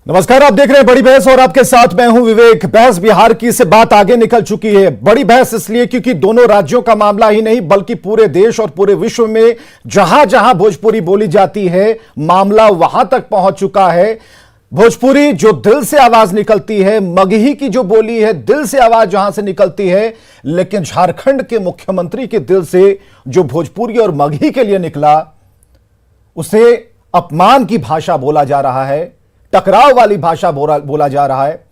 नमस्कार, आप देख रहे हैं बड़ी बहस और आपके साथ मैं हूं विवेक। बहस बिहार की से बात आगे निकल चुकी है। बड़ी बहस इसलिए क्योंकि दोनों राज्यों का मामला ही नहीं बल्कि पूरे देश और पूरे विश्व में जहां जहां भोजपुरी बोली जाती है मामला वहां तक पहुंच चुका है। भोजपुरी जो दिल से आवाज निकलती है, मगही की जो बोली है दिल से आवाज जहां से निकलती है, लेकिन झारखंड के मुख्यमंत्री के दिल से जो भोजपुरी और मगही के लिए निकला उसे अपमान की भाषा बोला जा रहा है, टकराव वाली भाषा बोला जा रहा है,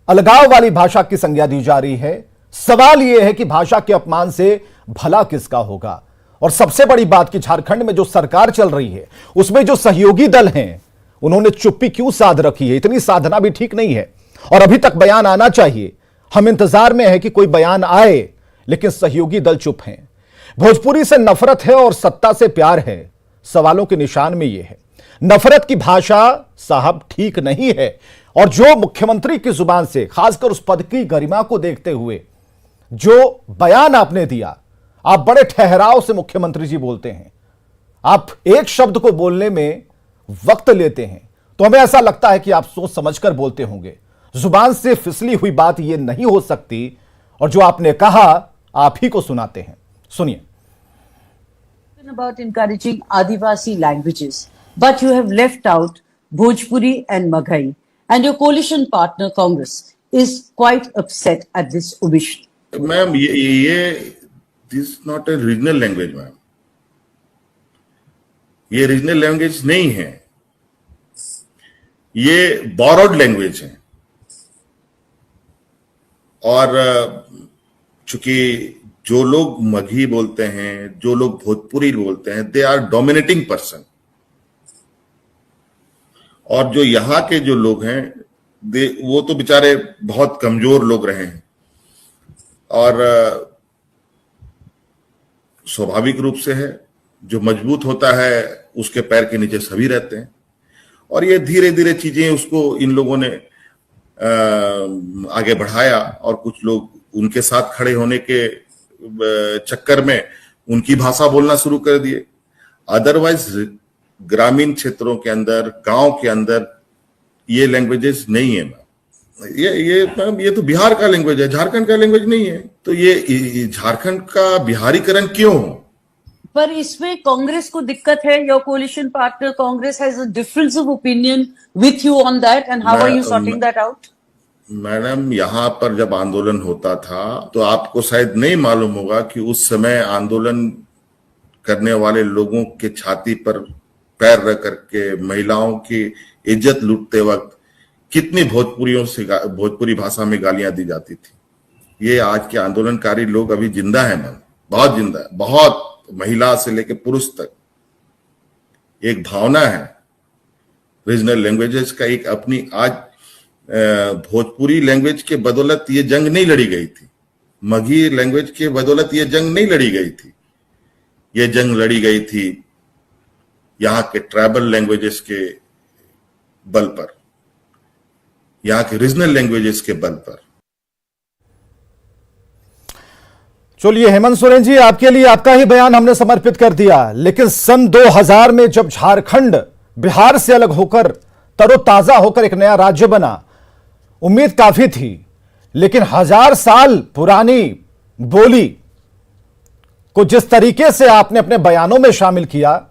अलगाव वाली भाषा की संज्ञा दी जा रही है। सवाल यह है कि भाषा के अपमान से भला किसका होगा। और सबसे बड़ी बात कि झारखंड में जो सरकार चल रही है उसमें जो सहयोगी दल हैं उन्होंने चुप्पी क्यों साध रखी है। इतनी साधना भी ठीक नहीं है और अभी तक बयान आना चाहिए। हम इंतजार में है कि कोई बयान आए, लेकिन सहयोगी दल चुप हैं। भोजपुरी से नफरत है और सत्ता से प्यार है। सवालों के निशान में यह है। नफरत की भाषा साहब ठीक नहीं है। और जो मुख्यमंत्री की जुबान से, खासकर उस पद की गरिमा को देखते हुए जो बयान आपने दिया, आप बड़े ठहराव से मुख्यमंत्री जी बोलते हैं, आप एक शब्द को बोलने में वक्त लेते हैं, तो हमें ऐसा लगता है कि आप सोच समझकर बोलते होंगे। जुबान से फिसली हुई बात यह नहीं हो सकती। और जो आपने कहा आप ही को सुनाते हैं, सुनिए। About encouraging Adivasi languages, but you have left out Bhojpuri and Maghai, and your coalition partner Congress is quite upset at this omission. Ma'am ये this not a regional language ma'am, ये रीजनल लैंग्वेज नहीं है, ये borrowed language है। और चूंकि जो लोग मगही बोलते हैं, जो लोग भोजपुरी बोलते हैं, दे आर डोमिनेटिंग पर्सन। और जो यहाँ के जो लोग हैं वो तो बेचारे बहुत कमजोर लोग रहे हैं। और स्वाभाविक रूप से है, जो मजबूत होता है उसके पैर के नीचे सभी रहते हैं। और ये धीरे धीरे चीजें उसको इन लोगों ने आगे बढ़ाया और कुछ लोग उनके साथ खड़े होने के चक्कर में उनकी भाषा बोलना शुरू कर दिए। अदरवाइज ग्रामीण क्षेत्रों के अंदर, गांव के अंदर ये लैंग्वेजेस नहीं है। ये तो बिहार का लैंग्वेज है, झारखंड का लैंग्वेज नहीं है। तो ये झारखंड का बिहारीकरण क्यों हो? पर इसमें कांग्रेस को दिक्कत है। Your coalition partner Congress has a difference of opinion with you on that, and how are you sorting that out? Madam, यहाँ पर जब आंदोलन होता था तो आपको शायद नहीं मालूम होगा कि उस समय आंदोलन करने वाले लोगों के छाती पर पैर रख करके महिलाओं की इज्जत लूटते वक्त कितनी भोजपुरी भाषा में गालियां दी जाती थी। ये आज के आंदोलनकारी लोग अभी जिंदा है मैम, बहुत जिंदा है, बहुत, महिला से लेकर पुरुष तक। एक भावना है रीजनल लैंग्वेजेस का, एक अपनी। आज भोजपुरी लैंग्वेज के बदौलत ये जंग नहीं लड़ी गई थी, मगही लैंग्वेज के बदौलत ये जंग नहीं लड़ी गई थी। ये जंग लड़ी गई थी यहाँ के ट्राइबल लैंग्वेजेस के बल पर, यहाँ के रीजनल लैंग्वेजेस के बल पर। चलिए हेमंत सोरेन जी, आपके लिए आपका ही बयान हमने समर्पित कर दिया। लेकिन सन 2000 में जब झारखंड बिहार से अलग होकर तरोताजा होकर एक नया राज्य बना, उम्मीद काफी थी। लेकिन 1000 साल पुरानी बोली को जिस तरीके से आपने अपने बयानों में शामिल किया,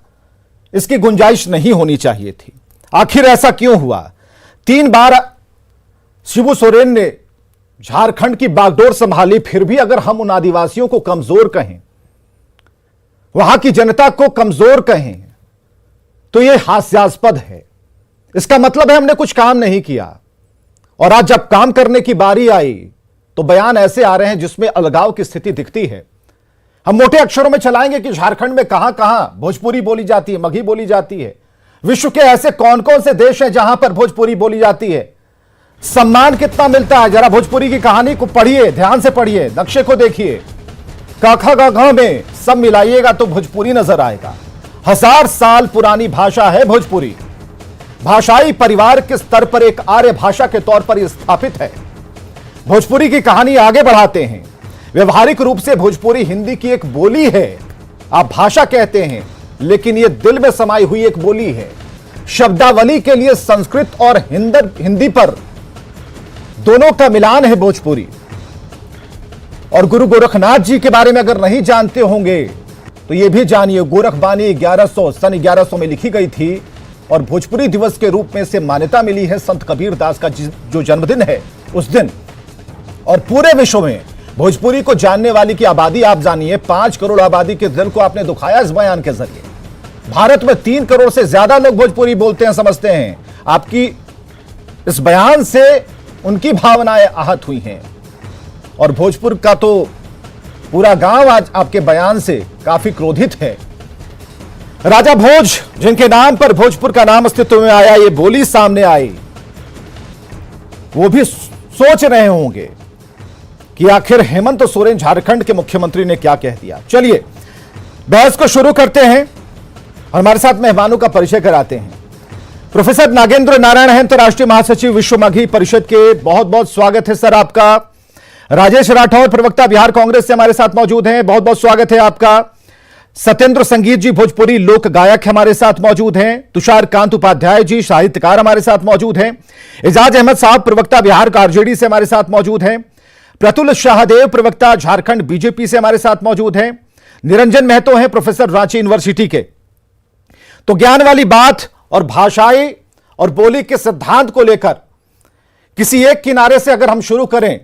इसकी गुंजाइश नहीं होनी चाहिए थी। आखिर ऐसा क्यों हुआ? 3 बार शिबू सोरेन ने झारखंड की बागडोर संभाली, फिर भी अगर हम उन आदिवासियों को कमजोर कहें, वहां की जनता को कमजोर कहें, तो यह हास्यास्पद है। इसका मतलब है हमने कुछ काम नहीं किया। और आज जब काम करने की बारी आई तो बयान ऐसे आ रहे हैं जिसमें अलगाव की स्थिति दिखती है। हम मोटे अक्षरों में चलाएंगे कि झारखंड में कहां कहां भोजपुरी बोली जाती है, मगही बोली जाती है। विश्व के ऐसे कौन कौन से देश हैं जहां पर भोजपुरी बोली जाती है? सम्मान कितना मिलता है? जरा भोजपुरी की कहानी को पढ़िए, ध्यान से पढ़िए, नक्शे को देखिए, काखा गा घ में सब मिलाइएगा तो भोजपुरी नजर आएगा। 1000 साल पुरानी भाषा है भोजपुरी। भाषाई परिवार के स्तर पर एक आर्य भाषा के तौर पर यह स्थापित है। भोजपुरी की कहानी आगे बढ़ाते हैं। व्यवहारिक रूप से भोजपुरी हिंदी की एक बोली है। आप भाषा कहते हैं, लेकिन यह दिल में समाई हुई एक बोली है। शब्दावली के लिए संस्कृत और हिंदी पर दोनों का मिलान है भोजपुरी। और गुरु गोरखनाथ जी के बारे में अगर नहीं जानते होंगे तो यह भी जानिए, गोरखबानी 1100 सन 1100 में लिखी गई थी और भोजपुरी दिवस के रूप में इसे मान्यता मिली है संत कबीर दास का जो जन्मदिन है उस दिन। और पूरे विश्व में भोजपुरी को जानने वाली की आबादी आप जानिए, 5 करोड़ आबादी के दिल को आपने दुखाया इस बयान के जरिए। भारत में 3 करोड़ से ज्यादा लोग भोजपुरी बोलते हैं, समझते हैं। आपकी इस बयान से उनकी भावनाएं आहत हुई हैं और भोजपुर का तो पूरा गांव आज आपके बयान से काफी क्रोधित है। राजा भोज, जिनके नाम पर भोजपुर का नाम अस्तित्व में आया, ये बोली सामने आई, वो भी सोच रहे होंगे कि आखिर हेमंत सोरेन झारखंड के मुख्यमंत्री ने क्या कह दिया। चलिए बहस को शुरू करते हैं और हमारे साथ मेहमानों का परिचय कराते हैं। प्रोफेसर नागेंद्र नारायण हैं, अंतर्राष्ट्रीय महासचिव विश्व मगही परिषद के, बहुत बहुत स्वागत है सर आपका। राजेश राठौर, प्रवक्ता बिहार कांग्रेस से हमारे साथ मौजूद हैं, बहुत बहुत स्वागत है आपका। सत्येंद्र संगीत जी, भोजपुरी लोक गायक हमारे साथ मौजूद हैं। तुषार कांत उपाध्याय जी, साहित्यकार हमारे साथ मौजूद हैं। एजाज अहमद साहब, प्रवक्ता बिहार का आरजेडी से हमारे साथ मौजूद हैं। प्रतुल शाहदेव, प्रवक्ता झारखंड बीजेपी से हमारे साथ मौजूद हैं। निरंजन महतो हैं, प्रोफेसर रांची यूनिवर्सिटी के। तो ज्ञान वाली बात और भाषाई और बोली के सिद्धांत को लेकर किसी एक किनारे से अगर हम शुरू करें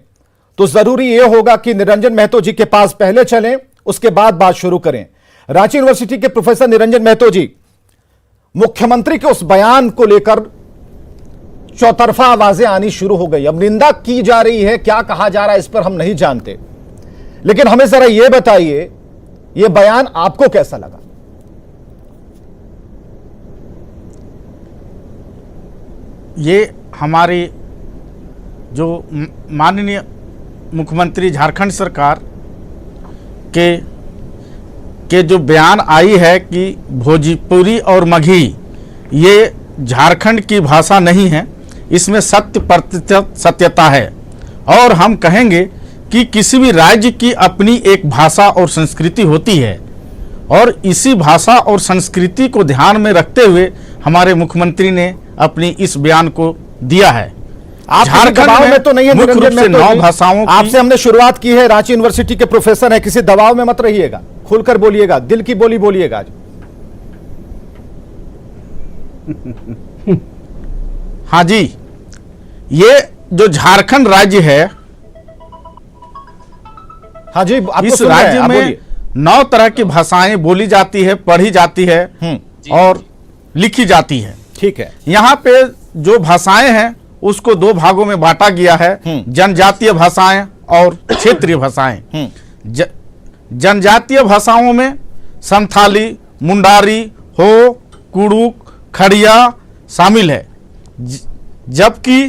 तो जरूरी यह होगा कि निरंजन महतो जी के पास पहले चलें, उसके बाद बात शुरू करें। रांची यूनिवर्सिटी के प्रोफेसर निरंजन महतो जी, मुख्यमंत्री के उस बयान को लेकर चौतरफा आवाजें आनी शुरू हो गई। अब निंदा की जा रही है, क्या कहा जा रहा है इस पर हम नहीं जानते, लेकिन हमें जरा यह बताइए, यह बयान आपको कैसा लगा? ये हमारी जो माननीय मुख्यमंत्री झारखंड सरकार के जो बयान आई है कि भोजपुरी और मगही ये झारखंड की भाषा नहीं है, इसमें 100% सत्यता है। और हम कहेंगे कि किसी भी राज्य की अपनी एक भाषा और संस्कृति होती है और इसी भाषा और संस्कृति को ध्यान में रखते हुए हमारे मुख्यमंत्री ने अपनी इस बयान को दिया है। आप दबाव में तो नहीं है मुख्य रूप से 9 भाषाओं की, आपसे हमने शुरुआत की है, रांची यूनिवर्सिटी के प्रोफेसर हैं, किसी दबाव में मत रहिएगा, खुलकर बोलिएगा, दिल की बोली बोलिएगा आज। हाँ जी, ये जो झारखंड राज्य है, हाँ जी, आपको इस सुन रहे हैं, राज्य आप में बोलिए। 9 तरह की भाषाएं बोली जाती है, पढ़ी जाती है और लिखी जाती है। ठीक है। यहाँ पे जो भाषाएं हैं उसको 2 भागों में बांटा गया है, जनजातीय भाषाएं और क्षेत्रीय भाषाएं। जनजातीय भाषाओं में संथाली, मुंडारी, हो, कुड़ुक, खड़िया शामिल है, जबकि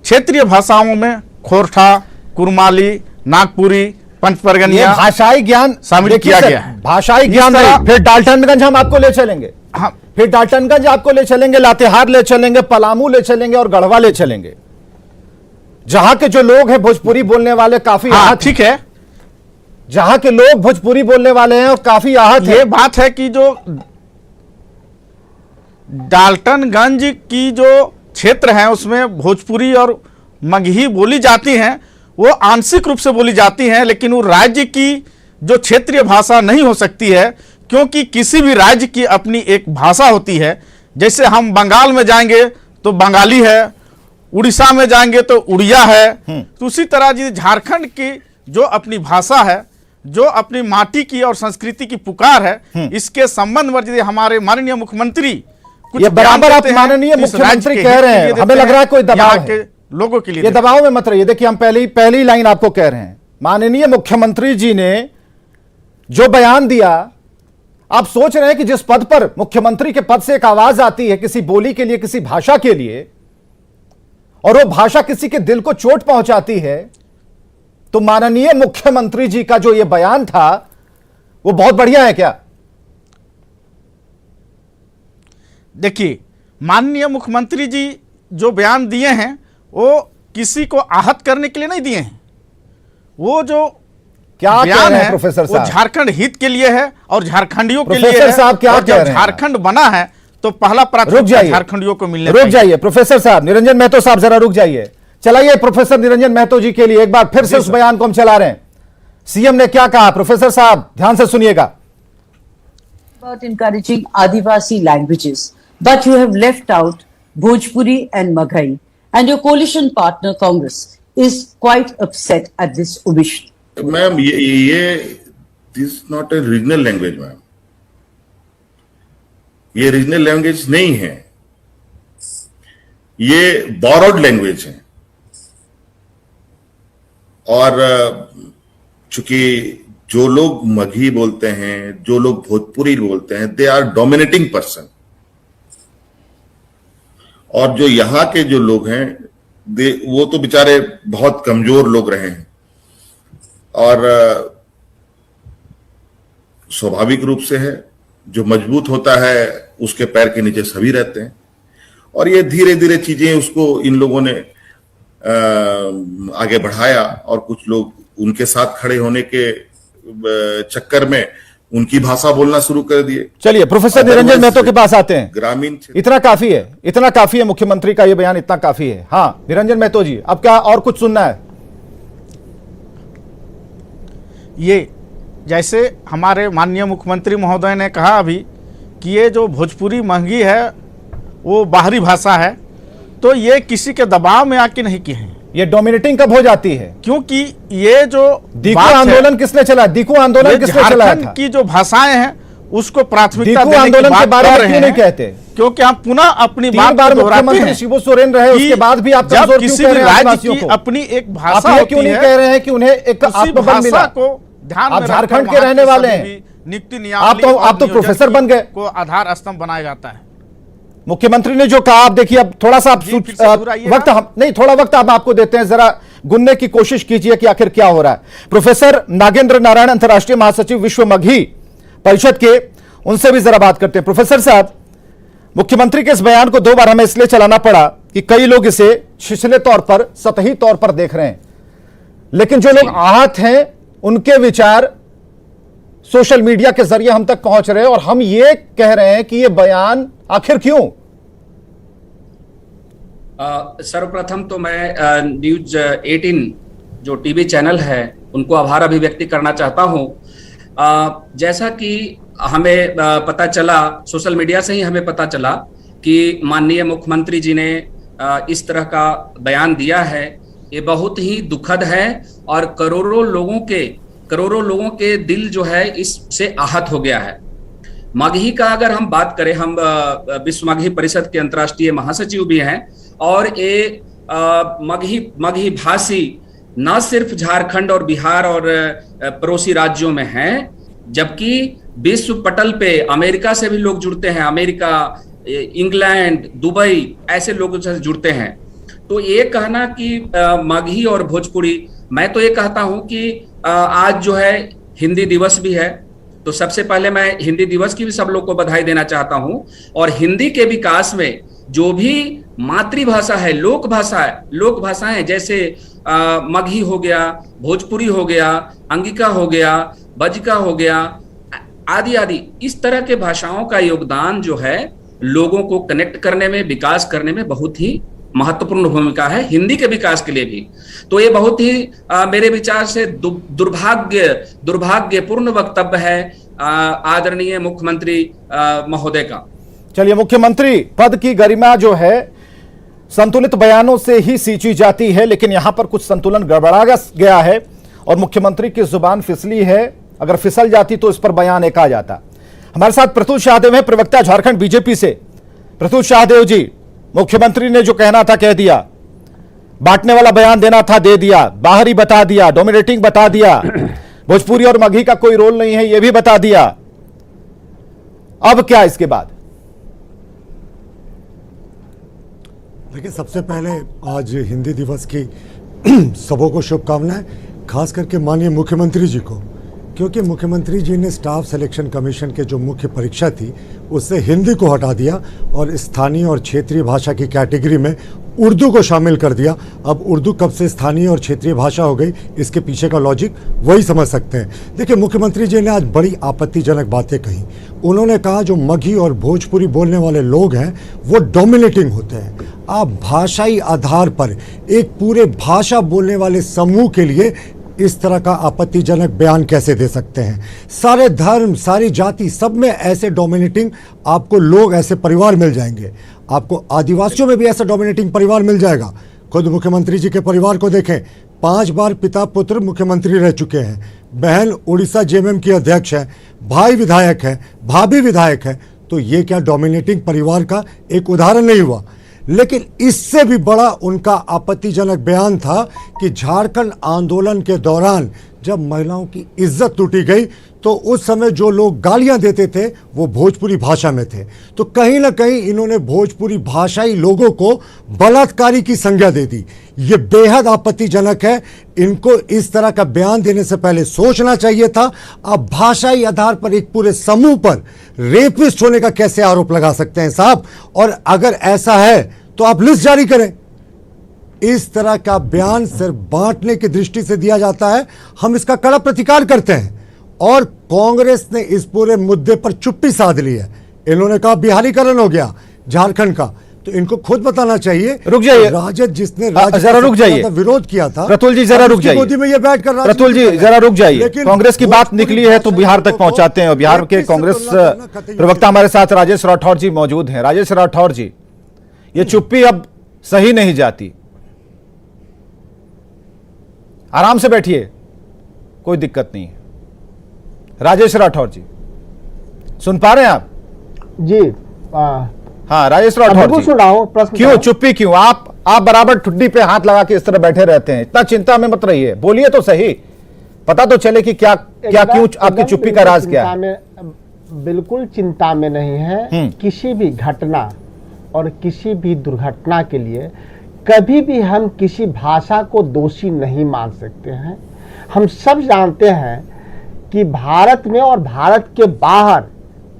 क्षेत्रीय भाषाओं में खोरठा, कुरमाली, नागपुरी, पंचपरगनिया भाषाई ज्ञान शामिल किया गया है। भाषाई ज्ञान नहीं, फिर डाल्टनगंज हम आपको ले चलेंगे। हाँ, फिर डाल्टनगंज आपको ले चलेंगे, लातेहार ले चलेंगे, पलामू ले चलेंगे और गढ़वा ले चलेंगे, जहां के जो लोग हैं भोजपुरी बोलने वाले काफी हाँ, आहत ठीक है। जहां के लोग भोजपुरी बोलने वाले हैं और काफी आहत ये है। बात है कि जो डाल्टनगंज की जो क्षेत्र है उसमें भोजपुरी और मगही बोली जाती हैं, वो आंशिक रूप से बोली जाती हैं, लेकिन वो राज्य की जो क्षेत्रीय भाषा नहीं हो सकती है, क्योंकि किसी भी राज्य की अपनी एक भाषा होती है। जैसे हम बंगाल में जाएंगे तो बंगाली है, उड़ीसा में जाएंगे तो उड़िया है, तो उसी तरह जी झारखंड की जो अपनी भाषा है, जो अपनी माटी की और संस्कृति की पुकार है, इसके संबंध में यदि हमारे माननीय मुख्यमंत्री कुछ ये बराबर बयान आप देते हैं, माननीय तो इस राज्य मुख्यमंत्री के कह हित रहे के हैं, लिए देते हमें लग रहा है कोई दबाव यहाँ है। के लोगों के लिए ये दबाव में मत रहिए। देखिए, हम पहली लाइन आपको कह रहे हैं, माननीय मुख्यमंत्री जी ने जो बयान दिया, आप सोच रहे हैं कि जिस पद पर मुख्यमंत्री के पद से एक आवाज आती है किसी बोली के लिए, किसी भाषा के लिए, और वो भाषा किसी के दिल को चोट पहुंचाती है, तो माननीय मुख्यमंत्री जी का जो ये बयान था वो बहुत बढ़िया है क्या? देखिए, माननीय मुख्यमंत्री जी जो बयान दिए हैं वो किसी को आहत करने के लिए नहीं दिए हैं। वो जो क्या कह बयान रहे हैं है प्रोफेसर वो साहब? झारखंड हित के लिए है और झारखंडियों के लिए प्रोफेसर है। साहब क्या और कह जब रहे हैं? झारखंड बना है तो पहला रुक प्राथमिकता जाइए, झारखंडियों को मिलने रुक चाहिए। जाइए प्रोफेसर साहब, निरंजन महतो साहब जरा रुक जाइए। चलाइए प्रोफेसर निरंजन महतो जी के लिए एक बार फिर से उस बयान को हम चला रहे हैं। सीएम ने क्या कहा, प्रोफेसर साहब ध्यान से सुनिएगा। About encouraging Adivasi languages, but you have left out Bhojpuri and Maghai, and your coalition partner Congress is quite upset at this omission. Ma'am ये this not a regional language ma'am, ये regional language नहीं है, ये borrowed language है। और चूंकि जो लोग मगही बोलते हैं, जो लोग भोजपुरी बोलते हैं, दे आर डोमिनेटिंग पर्सन। और जो यहां के जो लोग हैं वो तो बेचारे बहुत कमजोर लोग रहे हैं। और स्वाभाविक रूप से है, जो मजबूत होता है उसके पैर के नीचे सभी रहते हैं। और ये धीरे धीरे चीजें उसको इन लोगों ने आगे बढ़ाया, और कुछ लोग उनके साथ खड़े होने के चक्कर में उनकी भाषा बोलना शुरू कर दिए। चलिए प्रोफेसर निरंजन महतो के पास आते हैं। ग्रामीण इतना काफी है, इतना काफी है, मुख्यमंत्री का यह बयान इतना काफी है। हाँ निरंजन महतो जी, अब क्या और कुछ सुनना है? ये जैसे हमारे माननीय मुख्यमंत्री महोदय ने कहा अभी कि ये जो भोजपुरी महंगी है वो बाहरी भाषा है, तो ये किसी के दबाव में आके नहीं की है। ये डोमिनेटिंग कब हो जाती है? क्योंकि ये जो दीकू आंदोलन किसने चला? दीकू आंदोलन किसने चलाया था? की जो भाषाएं हैं उसको प्राथमिकता दीकू देने की आंदोलन के बात बारे कर में रहे क्यों नहीं हैं, कहते? क्योंकि हम पुनः अपनी तीन बात बार को दोहराते मुख्यमंत्री हैं शिबू सोरेन रहे, कि उसके बाद भी आप जब कमजोर किसी क्यों भी कह रहे हैं राज्य आदिवासियों की को? अपनी एक भाषा आप ये होती क्यों नहीं है, कह रहे हैं कि उन्हें एक उसी आत्मबल मिला? भाषा को ध्यान आप में झारखंड रखकर के वहाँ रहने की वाले सभी हैं। भी नियुक्ति आप नियामक तो और प्रोफेसर नियोजन बन गए। को आधार स्तंभ बनाया जाता है। मुख्यमंत्री ने जो कहा, आप देखिए, अब थोड़ा सा आप जी, फिर से दोहराइएगा। वक्त हम नहीं, थोड़ा वक्त आप आपको देते हैं, जरा गुनने की कोशिश कीजिए कि आखिर क्या हो रहा है। प्रोफेसर नागेंद्र नारायण, अंतर्राष्ट्रीय महासचिव विश्व मगही परिषद के, उनसे भी जरा बात करते हैं। प्रोफेसर साहब, मुख्यमंत्री के इस बयान को दो बार हमें इसलिए चलाना पड़ा कि कई लोग इसे छिछले तौर पर, सतही तौर पर देख रहे हैं, लेकिन जो लोग आहत हैं उनके विचार सोशल मीडिया के जरिए हम तक पहुंच रहे हैं, और हम ये कह रहे हैं कि ये बयान आखिर क्यों? सर्वप्रथम तो मैं न्यूज 18 जो टीवी चैनल है उनको आभार अभिव्यक्ति करना चाहता हूं। जैसा कि हमें पता चला, सोशल मीडिया से ही हमें पता चला कि माननीय मुख्यमंत्री जी ने इस तरह का बयान दिया है। ये बहुत ही दुखद है और करोड़ों लोगों के दिल जो है इससे आहत हो गया है। मगही का अगर हम बात करें, हम विश्व मगही परिषद के अंतर्राष्ट्रीय महासचिव भी हैं, और ये मगही भाषी न सिर्फ झारखंड और बिहार और पड़ोसी राज्यों में हैं, जबकि विश्व पटल पे अमेरिका से भी लोग जुड़ते हैं। अमेरिका, इंग्लैंड, दुबई, ऐसे लोगों से जुड़ते हैं। तो ये कहना कि मगही और भोजपुरी, मैं तो ये कहता हूं कि आज जो है हिंदी दिवस भी है, तो सबसे पहले मैं हिंदी दिवस की भी सब लोग को बधाई देना चाहता हूं। और हिंदी के विकास में जो भी मातृभाषा है, लोक भाषाएं जैसे मगही हो गया, भोजपुरी हो गया, अंगिका हो गया, बजका हो गया, आदि आदि, इस तरह के भाषाओं का योगदान जो है लोगों को कनेक्ट करने में, विकास करने में बहुत ही महत्वपूर्ण भूमिका है, हिंदी के विकास के लिए भी। तो ये बहुत ही मेरे विचार से दुर्भाग्यपूर्ण वक्तव्य है आदरणीय मुख्यमंत्री महोदय का। चलिए, मुख्यमंत्री पद की गरिमा जो है संतुलित बयानों से ही सींची जाती है, लेकिन यहां पर कुछ संतुलन गड़बड़ा गया है और मुख्यमंत्री की जुबान फिसली है। अगर फिसल जाती तो इस पर बयान एक आ जाता। हमारे साथ प्रत्युष शाहदेव है, प्रवक्ता झारखंड बीजेपी से। प्रत्युष शाहदेव जी, मुख्यमंत्री ने जो कहना था कह दिया, बांटने वाला बयान देना था दे दिया, बाहरी बता दिया, डोमिनेटिंग बता दिया, भोजपुरी और मगही का कोई रोल नहीं है यह भी बता दिया। अब क्या इसके बाद? देखिए, सबसे पहले आज हिंदी दिवस की सबों को शुभकामनाएं, खास करके माननीय मुख्यमंत्री जी को, क्योंकि मुख्यमंत्री जी ने स्टाफ सिलेक्शन कमीशन के जो मुख्य परीक्षा थी उससे हिंदी को हटा दिया और स्थानीय और क्षेत्रीय भाषा की कैटेगरी में उर्दू को शामिल कर दिया। अब उर्दू कब से स्थानीय और क्षेत्रीय भाषा हो गई, इसके पीछे का लॉजिक वही समझ सकते हैं। देखिए, मुख्यमंत्री जी ने आज बड़ी आपत्तिजनक बातें कही। उन्होंने कहा जो मगही और भोजपुरी बोलने वाले लोग हैं वो डोमिनेटिंग होते हैं। आप भाषाई आधार पर एक पूरे भाषा बोलने वाले समूह के लिए इस तरह का आपत्तिजनक बयान कैसे दे सकते हैं? सारे धर्म, सारी जाति, सब में ऐसे डोमिनेटिंग आपको लोग, ऐसे परिवार मिल जाएंगे। आपको आदिवासियों में भी ऐसा डोमिनेटिंग परिवार मिल जाएगा। खुद मुख्यमंत्री जी के परिवार को देखें, 5 बार पिता पुत्र मुख्यमंत्री रह चुके हैं। बहन उड़ीसा जेएमएम की अध्यक्ष है, भाई विधायक है, भाभी विधायक है। तो ये क्या डोमिनेटिंग परिवार का एक उदाहरण नहीं हुआ? लेकिन इससे भी बड़ा उनका आपत्तिजनक बयान था कि झारखंड आंदोलन के दौरान जब महिलाओं की इज्जत लूटी गई तो उस समय जो लोग गालियां देते थे वो भोजपुरी भाषा में थे। तो कहीं ना कहीं इन्होंने भोजपुरी भाषाई लोगों को बलात्कारी की संज्ञा दे दी। ये बेहद आपत्तिजनक है। इनको इस तरह का बयान देने से पहले सोचना चाहिए था। आप भाषाई आधार पर एक पूरे समूह पर रेपिस्ट होने का कैसे आरोप लगा सकते हैं साहब? और अगर ऐसा है तो आप लिस्ट जारी करें। इस तरह का बयान सिर्फ बांटने की दृष्टि से दिया जाता है। हम इसका कड़ा प्रतिकार करते हैं। और कांग्रेस ने इस पूरे मुद्दे पर चुप्पी साध ली है। इन्होंने कहा बिहारीकरण हो गया झारखंड का, तो इनको खुद बताना चाहिए। रुक जाइए राजद, जिसने जरा रुक जाइए, विरोध किया था। प्रतुल जी जरा रुक जाइए, मोदी में ये बैठ कर प्रतुल जी जरा रुक जाइए। कांग्रेस की बात निकली है तो बिहार तक पहुंचाते हैं। और बिहार के कांग्रेस प्रवक्ता हमारे साथ राजेश राठौर जी मौजूद हैं। राजेश राठौर जी, ये चुप्पी अब सही नहीं जाती। आराम से बैठिए, कोई दिक्कत नहीं है। राजेश राठौर जी, सुन पा रहे हैं आप? जी हाँ राजेश राठौर जी, सुन रहा हूं। प्रश्न क्यों चुप्पी क्यों? आप बराबर ठुड्डी पे हाथ लगा के इस तरह बैठे रहते हैं। इतना चिंता में मत रहिए, बोलिए तो सही, पता तो चले कि क्या क्यों आपकी चुप्पी का राज क्या है। बिल्कुल चिंता में नहीं है। किसी भी घटना और किसी भी दुर्घटना के लिए कभी भी हम किसी भाषा को दोषी नहीं मान सकते हैं। हम सब जानते हैं कि भारत में और भारत के बाहर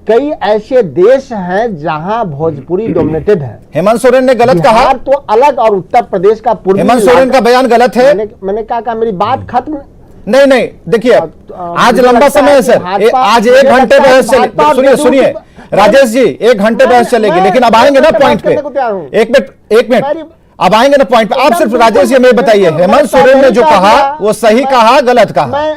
कई ऐसे देश हैं जहां भोजपुरी डोमिनेटेड है। हेमंत सोरेन ने गलत कहा तो अलग, और उत्तर प्रदेश का पूर्वी हेमंत सोरेन का बयान गलत है। मैंने कहा मेरी बात खत्म नहीं, देखिए आज लंबा समय है सर। आज 1 घंटे बहस चलेगी। सुनिए राजेश जी, 1 घंटे बहस चलेगी, लेकिन अब आएंगे ना पॉइंट पे। एक मिनट अब आएंगे ना पॉइंट पे। आप सिर्फ राजेश जी हमें बताइए, हेमंत सोरेन ने जो कहा वो सही कहा गलत कहा?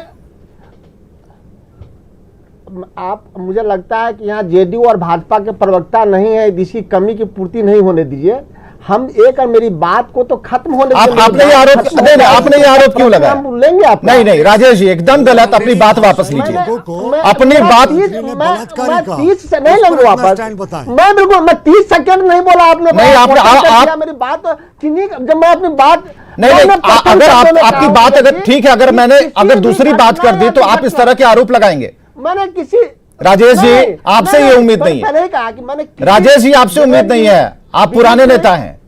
आप, मुझे लगता है कि यहाँ जेडीयू और भाजपा के प्रवक्ता नहीं है, इसी कमी की पूर्ति नहीं होने दीजिए। हम एक और मेरी बात को तो खत्म होने दीजिए। आपने ये आरोप क्यों लगाया? हम लेंगे आप। नहीं राजेश जी, एकदम गलत। अपनी बात वापस लीजिए। अपनी बात 30 से नहीं लूंगा वापस। मैं बिल्कुल, मैं 30 सेकंड नहीं बोला आपने। नहीं, आप मेरी बात जब मैं अपनी बात नहीं, अगर आपकी बात अगर ठीक है, अगर दूसरी बात कर दी तो आप इस तरह के आरोप लगाएंगे? मैंने किसी राजेश जी आपसे ये उम्मीद नहीं है। कहा कि मैंने राजेश जी आपसे उम्मीद नहीं है, आप पुराने नेता हैं।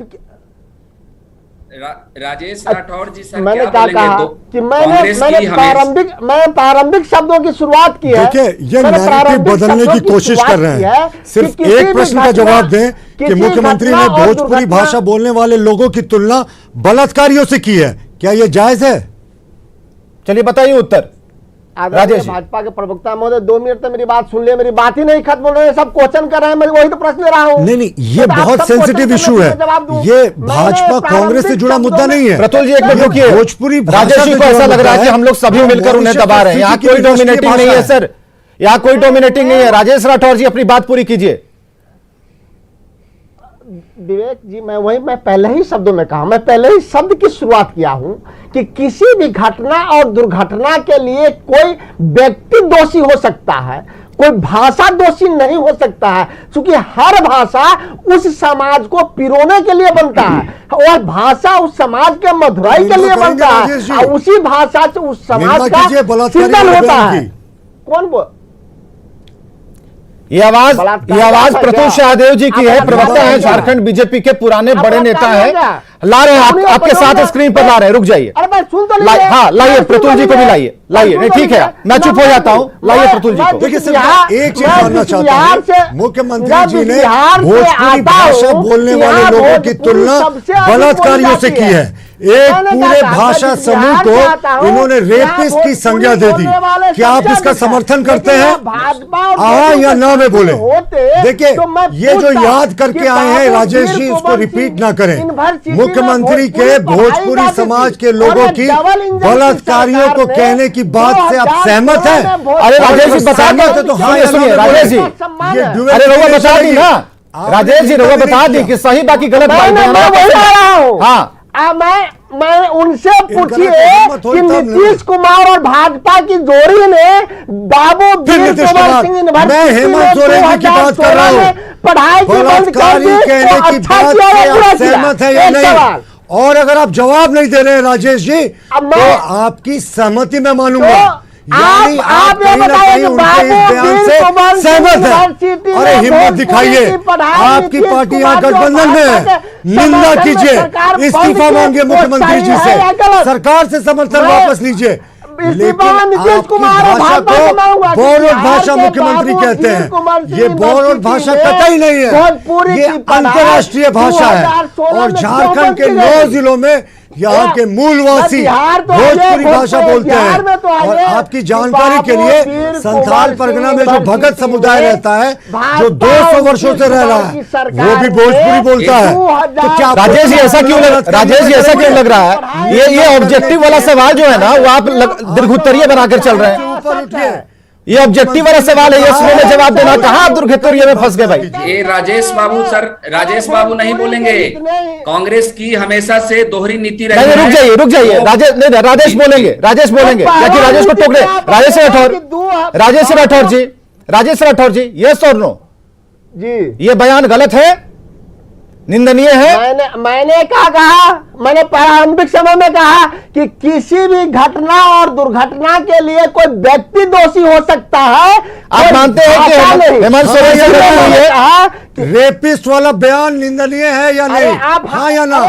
राजेश राठौर जी सर, मैंने क्या कहा कि मैंने प्रारंभिक शब्दों की शुरुआत की है। देखिए, ये नैरेटिव बदलने की कोशिश कर रहे हैं। सिर्फ एक प्रश्न का जवाब दें कि मुख्यमंत्री ने भोजपुरी भाषा बोलने वाले लोगों की तुलना बलात्कारियों से की है, क्या यह जायज है? चलिए बताइए उत्तर। राजेश, भाजपा के प्रवक्ता महोदय 2 मिनट तक मेरी बात सुन लिया। मेरी बात ही नहीं खत्म हो रही है, सब क्वेश्चन कर रहे हैं, मैं वही तो प्रश्न ले रहा हूँ। नहीं, ये बहुत सेंसिटिव इशू है। ये भाजपा कांग्रेस से जुड़ा मुद्दा नहीं है। प्रतुल जी एक मिनट रुकिए। भोजपुरी राजेश जी को ऐसा लग रहा है कि हम लोग सभी मिलकर उन्हें दबा रहे हैं। यहाँ कोई डोमिनेटिंग नहीं है सर, यहाँ कोई डोमिनेटिंग नहीं है। राजेश राठौर जी अपनी बात पूरी कीजिए। विवेक जी, मैं पहले ही शब्दों में कहा, मैं पहले ही शब्द की शुरुआत किया हूं कि किसी भी घटना और दुर्घटना के लिए कोई व्यक्ति दोषी हो सकता है, कोई भाषा दोषी नहीं हो सकता है, क्योंकि हर भाषा उस समाज को पिरोने के लिए बनता है और भाषा उस समाज के मधुराई के लिए बनता है और उसी भाषा से उस समाज का सिंबल होता है। कौन बोल? ये आवाज प्रत्युष शहदेव जी की है, प्रवक्ता है झारखंड बीजेपी के, पुराने बड़े नेता हैं। ला रहे हैं आपके साथ स्क्रीन पर ला रहे हैं, रुक जाइए। अरे मैं सुन तो लीजिए। हाँ लाइए, प्रतुल जी को भी लाइए। नहीं ठीक है, मैं चुप हो जाता हूँ, लाइए प्रतुल जी को। देखिए सिर्फ एक चीज जानना चाहता हूं, मुख्यमंत्री जी ने भोजपुरी भाषा बोलने वाले लोगों की तुलना बलात्कारियों से की है। एक पूरे भाषा समूह को इन्होंने रेपिस्ट की संज्ञा दे दी। क्या आप इसका समर्थन करते हैं? हाँ या ना में बोले। देखिए ये जो याद करके आए हैं राजेश जी, उसको रिपीट ना करें। मुख्यमंत्री के भोजपुरी समाज के लोगों की बलात्कारियों को कहने की बात से आप सहमत हैं? अरे राजेश जी बता दो तो। हाँ सुनिए राजेश जी, अरे रोगा बता दी ना, राजेश जी रोगा बता दी कि सही बाकी गलत। हाँ मैं उनसे पूछिए कि नीतीश कुमार और भाजपा की जोड़ी ने बाबू वीर कुंवर सिंह यूनिवर्सिटी में 2016 में पढ़ाई की बंद कर दी, तो अच्छा किया या बुरा किया? एक सवाल। और अगर आप जवाब नहीं दे रहे हैं राजेश जी, तो आपकी सहमति मैं मानूंगा। यानी आप ये बताइए कि बाबू वीर कुंवर सिंह यूनिवर्सिटी में अरे हिम्मत दिखाइए, आपकी पार्टी यहाँ गठबंधन में है, निंदा कीजिए, इस्तीफा मांगिए मुख्यमंत्री जी से, सरकार से समर्थन वापस लीजिए। लेकिन आपकी भाषा को बोरोड भाषा मुख्यमंत्री कहते हैं। ये बोरोड भाषा कतई नहीं है, ये अंतर्राष्ट्रीय भाषा है। और झारखंड के 9 जिलों में यहाँ के मूलवासी भोजपुरी भाषा बोलते हैं। और आपकी जानकारी के लिए संथाल परगना में जो भगत समुदाय रहता है, जो 200 वर्षों से रह रहा है, वो भी भोजपुरी बोलता है। तो क्या राजेश जी ऐसा क्यों लग रहा है? ये ऑब्जेक्टिव वाला सवाल जो है ना, वो आप दीर्घोत्तरीय बनाकर चल रहे हैं। ऊपर उठिए, ये ऑब्जेक्टिव वाला सवाल है, ये इसमें में जवाब देना। कहां आप दुर्घटना में फंस गए भाई? ये राजेश बाबू नहीं बोलेंगे। कांग्रेस की हमेशा से दोहरी नीति रही है। रुक जाइए राजेश बोलेंगे, राजेश को टोक रहे। राजेश राठौर जी, यस और नो जी, ये बयान गलत है, निंदनीय है। मैंने क्या कहा? मैंने प्रारंभिक समय में कहा कि किसी भी घटना और दुर्घटना के लिए कोई व्यक्ति दोषी हो सकता है। आप मानते हैं कि हेमंत सोरेन से गलती हुई है? रेपिस्ट वाला बयान निंदनीय है या नहीं? हाँ या ना?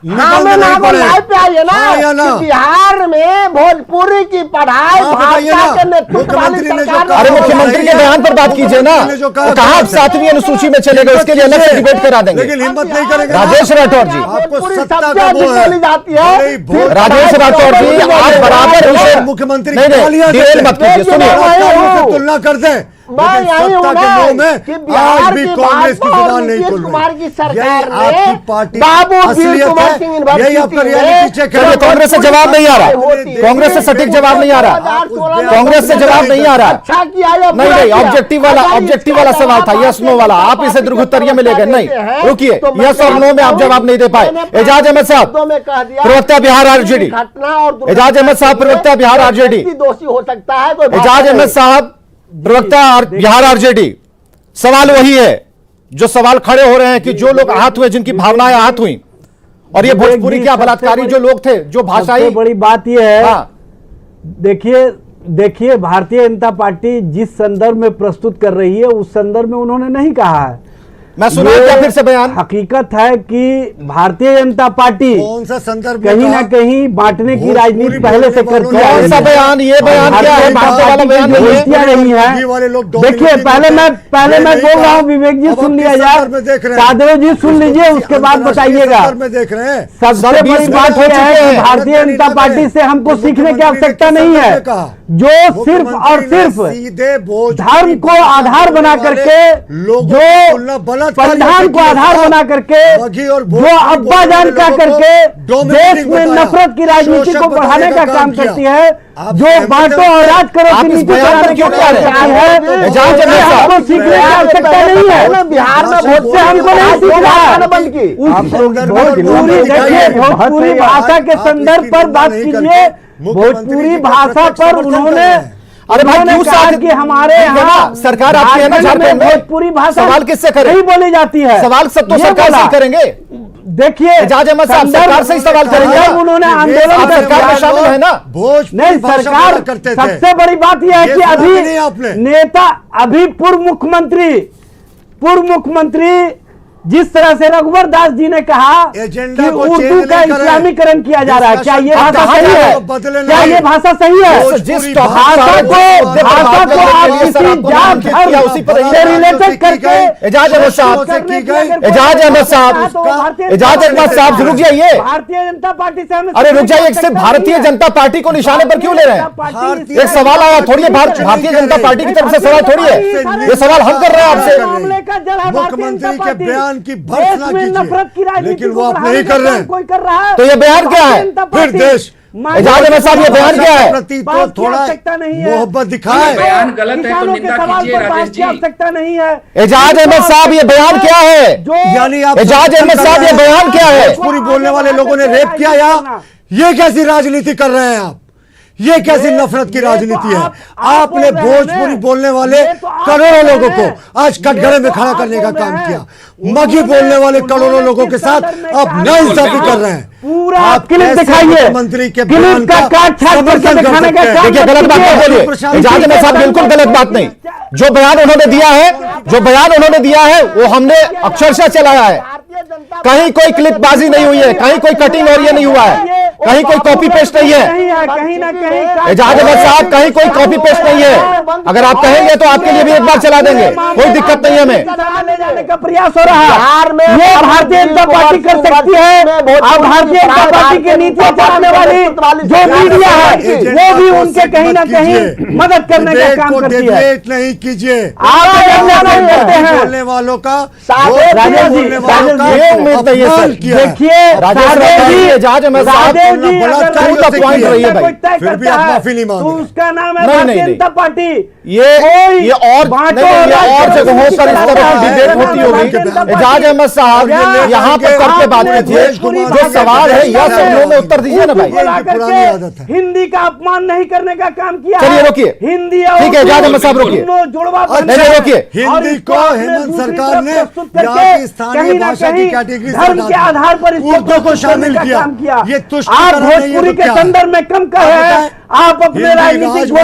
लाइव पे आइए ना कि बिहार में भोजपुरी की पढ़ाई भाजपा के नेतृत्व वाली सरकार ने। अरे मुख्यमंत्री के बयान पर बात कीजिए ना, कहा आप 7वीं अनुसूची में चलेगा, उसके लिए अलग से डिबेट करा देंगे। लेकिन हिम्मत नहीं करेंगे राजेश राठौर जी, आपको सत्ता सबसे का अधिक वो है। बोली जाती है। राजेश राठौर जी आप बराबर विषय मुख्यमंत्री डिबेट मत कीजिए, सुनिए तुलना कर दें। मैं यही हूं ना कि बिहार की कांग्रेस की भाजपा और जुबान नहीं नीतीश खुल कुमार की सरकार ने आपकी पार्टी बाबू वीर असलियत कुंवर है, सिंह यही आपका रियलिटी चेक है। कांग्रेस से जवाब नहीं आ रहा, कांग्रेस से सटीक जवाब नहीं आ रहा, कांग्रेस से जवाब नहीं आ रहा। अच्छा किया या बुरा नहीं किया? ऑब्जेक्टिव वाला सवाल था, यस नो वाला, आप इसे दुर्घटना में ले गए। नहीं रुकिए, यस और नो में आप जवाब नहीं दे पाए। एजाज अहमद साहब, प्रवक्ता बिहार आरजेडी, एजाज अहमद साहब प्रवक्ता बिहार आरजेडी, दोषी हो सकता है। एजाज अहमद साहब प्रवक्ता बिहार आरजेडी, सवाल वही है जो सवाल खड़े हो रहे हैं कि जो लोग आहत हुए, जिनकी भावनाएं आहत हुई, और ये भोजपुरी क्या बलात्कारी जो लोग थे, जो भाषाई। बड़ी बात ये है, हाँ। देखिए भारतीय जनता पार्टी जिस संदर्भ में प्रस्तुत कर रही है, उस संदर्भ में उन्होंने नहीं कहा है। मैं सुना क्या फिर से बयान? हकीकत है कि भारतीय जनता पार्टी कौन सा संदर्भ कहीं ना कहीं बांटने की राजनीति पहले से करती है। कौन सा बयान? ये बयान क्या है? बांटने वाला बयान नहीं है। नहीं है। देखिए पहले मैं बोल रहा हूँ, विवेक जी सुन लिया जाए, साधव जी सुन लीजिए, उसके बाद बताइएगा। सबसे बड़ी बात यह है कि भारतीय जनता पार्टी से हमको सीखने की आवश्यकता नहीं है, जो सिर्फ और सिर्फ धर्म को आधार बना करके, जो संविधान को आधार बना करके, जो अब्बा जान का करके देश में नफरत की राजनीति को बढ़ाने का काम करती है, जो बांटो और राज करो की नीति चलाने की काम है, हमको सीखने की आवश्यकता नहीं है। बिहार में वोट से हमको नहीं सीख रहा है। भोजपुरी भाषा के संदर्भ पर बात कीजिए। भोजपुरी भाषा पर उन्होंने अरे भाई क्यों साथ कि हमारे यहाँ सरकार आपकी है ना झारखंड में, भोजपुरी भाषा सवाल किससे करें? नहीं बोली जाती है। सवाल सब तो सरकार से करेंगे। देखिए एजाज अहमद साहब सरकार से ही सवाल करेंगे। जब उन्होंने आंदोलन आप कर सरकार में शामिल है ना? नहीं, सरकार करते थे। सबसे बड़ी बात यह है कि अभी नेता, अभी पूर्व मुख्यमंत्री जिस तरह से रघुवर दास जी ने कहा कि उर्दू का इस्लामीकरण किया जा रहा है, क्या ये भाषा सही है? क्या ये भाषा सही है? जिस भाषा को आप किसी जात धर्म से रिलेटेड करके एजाज अहमद साहब रुक जाइए। भारतीय जनता पार्टी से हमें, अरे रुक जाइए, सिर्फ भारतीय जनता पार्टी को निशाने पर क्यों ले रहे हैं? एक सवाल आया थोड़ी है, भारतीय जनता पार्टी की तरफ से सवाल थोड़ी है, ये सवाल हम कर रहे हैं आपसे। मामले का जड़ है मुख्यमंत्री के बयान की देश भर्त्सना में कीजिए, नफरत की राजनीति लेकिन को वो आप बढ़ाने नहीं का कर रहे काम हैं। कोई कर रहा है। तो ये बयान क्या है? फिर देश एजाज अहमद साहब, ये बयान क्या है? प्रति तो थोड़ा नहीं है, मोहब्बत दिखाए। बयान गलत है तो निंदा कीजिए राजेश जी। आवश्यकता नहीं है। एजाज अहमद साहब, ये बयान क्या है? यानी आप एजाज अहमद साहब, ये बयान क्या है? भोजपुरी बोलने वाले लोगों ने रेप किया या ये कैसी राजनीति कर रहे हैं आप? ये कैसी नफरत की राजनीति है? आपने भोजपुरी बोलने वाले करोड़ों लोगों को आज कटघरे में खड़ा करने का काम किया। मगही बोलने वाले करोड़ों लोगों के साथ आप नाइंसाफी कर रहे हैं। पूरा आप क्लिप दिखाइए, मंत्री के क्लिप का काट छाट करके दिखाने का काम। देखिए, गलत बात नहीं बोलिए एजाज अहमद साहब, बिल्कुल गलत बात नहीं। जो बयान उन्होंने दिया है वो हमने अक्षरशः चलाया है। कहीं कोई क्लिपबाजी नहीं हुई है, कहीं कोई कटिंग और ये नहीं हुआ है, कहीं कोई कॉपी पेस्ट नहीं है। कहीं ना कहीं एजाज अहमद साहब, कहीं कोई कॉपी पेस्ट नहीं है। अगर आप कहेंगे तो आपके लिए भी एक बार चला देंगे, कोई दिक्कत नहीं है हमें। ले जाने का प्रयास हो रहा है। ये भारतीय जनता पार्टी कर सकती है। अब भारतीय जनता पार्टी की नीतियां चलाने वाली जो मीडिया है वो भी उनके कहीं ना कहीं मदद करने का काम करती है। नहीं कीजिए, आप करते हैं बोलने वालों का राजेश जी, ये उम्मीद नहीं है सर। देखिए एजाज अहमद साहब पॉइंट रही है भाई, फिर भी आप माफी नहीं मांग रहे। उसका नाम है भारतीय जनता पार्टी। ये और जगहों पर इस तरह की डिबेट होती होगी। एजाज अहमद साहब यहाँ पर करके बात कीजिए, जो सवाल है यस और नो में उत्तर दीजिए ना भाई। हिंदी का अपमान नहीं करने का काम किया। चलिए रोकिए, हिंदी ठीक है एजाज अहमद साहब रोकिए, नहीं रोकिए। हिंदी को हेमंत सरकार ने यहाँ की स्थानीय भाषा की कैटेगरी धर्म के आधार पर उर्दू को शामिल किया। ये आप भोजपुरी के संदर्भ में कम कर रहे हैं। आप अपने राजनीतिक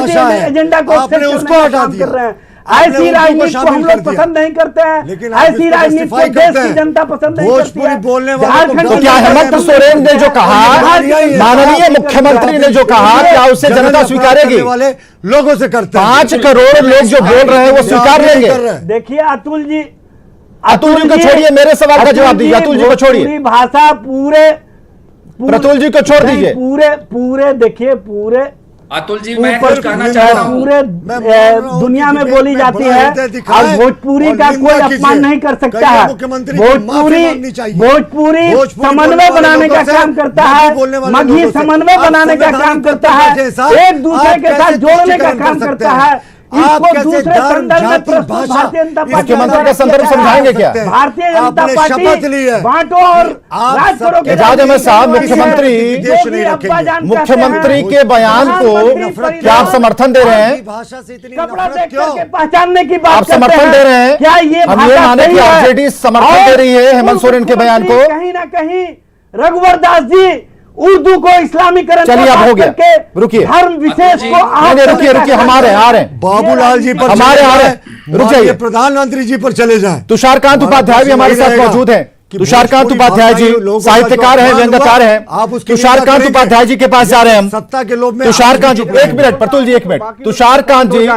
एजेंडा को आपने उसको हटा दिया। कर रहे हैं। ऐसी राजनीति को हम लोग पसंद नहीं करते हैं, लेकिन ऐसी राजनीति को देश की जनता पसंद नहीं करती है। बोलने झारखंड तो क्या हेमंत सोरेन ने जो कहा, माननीय मुख्यमंत्री ने जो कहा, क्या उसे जनता स्वीकारेगी? वाले लोगों से करते 5 करोड़ लोग जो बोल रहे हैं वो स्वीकार लेंगे। देखिए अतुल जी को छोड़िए, मेरे सवाल का जवाब दीजिए। अतुल जी को छोड़िए, भाषा पूरे प्रतुल जी को छोड़ दीजिए। पूरे देखिए, पूरे अतुल जी मैं कुछ कहना चाहता हूँ। पूरे दुनिया में बोली जाती है और भोजपुरी का कोई अपमान नहीं कर सकता है। भोजपुरी समन्वय बनाने का काम करता है, मगही समन्वय बनाने का काम करता है, एक दूसरे के साथ जोड़ने का काम करता है। इसको दूसरे संदर्भ में प्रस्तुत भारतीय जनता पार्टी, मुख्यमंत्री का संदर्भ समझाएंगे क्या? भारतीय जनता पार्टी बांटो और राज करो। एजाज अहमद साहब, मुख्यमंत्री के बयान को क्या आप समर्थन दे रहे हैं? भाषा से इतनी कपड़ा नफरत देख क्यों? करके पहचानने की बात आप समर्थन दे रहे हैं? क्या ये हम ये माने कि आरजेडी समर्थन दे रही है हेमंत सोरेन के बयान को? कहीं ना कहीं रघुवर दास जी उर्दू को इस्लामीकरण, चलिए अब हो गया, रुकिए, धर्म विशेष को रुकिए, हमारे आ रहे हैं बाबूलाल जी पर हमारे आ रहे हैं, रुक जाइए। प्रधानमंत्री जी पर चले जाएं। तुषारकांत उपाध्याय भी हमारे साथ मौजूद हैं। तुषारकांत उपाध्याय जी साहित्यकार हैं, व्यंग्यकार हैं। तुषारकांत उपाध्याय जी के पास जा रहे हैं हम। सत्ता के लोभ में तुषारकांत जी, एक मिनट प्रतुल जी, एक मिनट। तुषारकांत जी,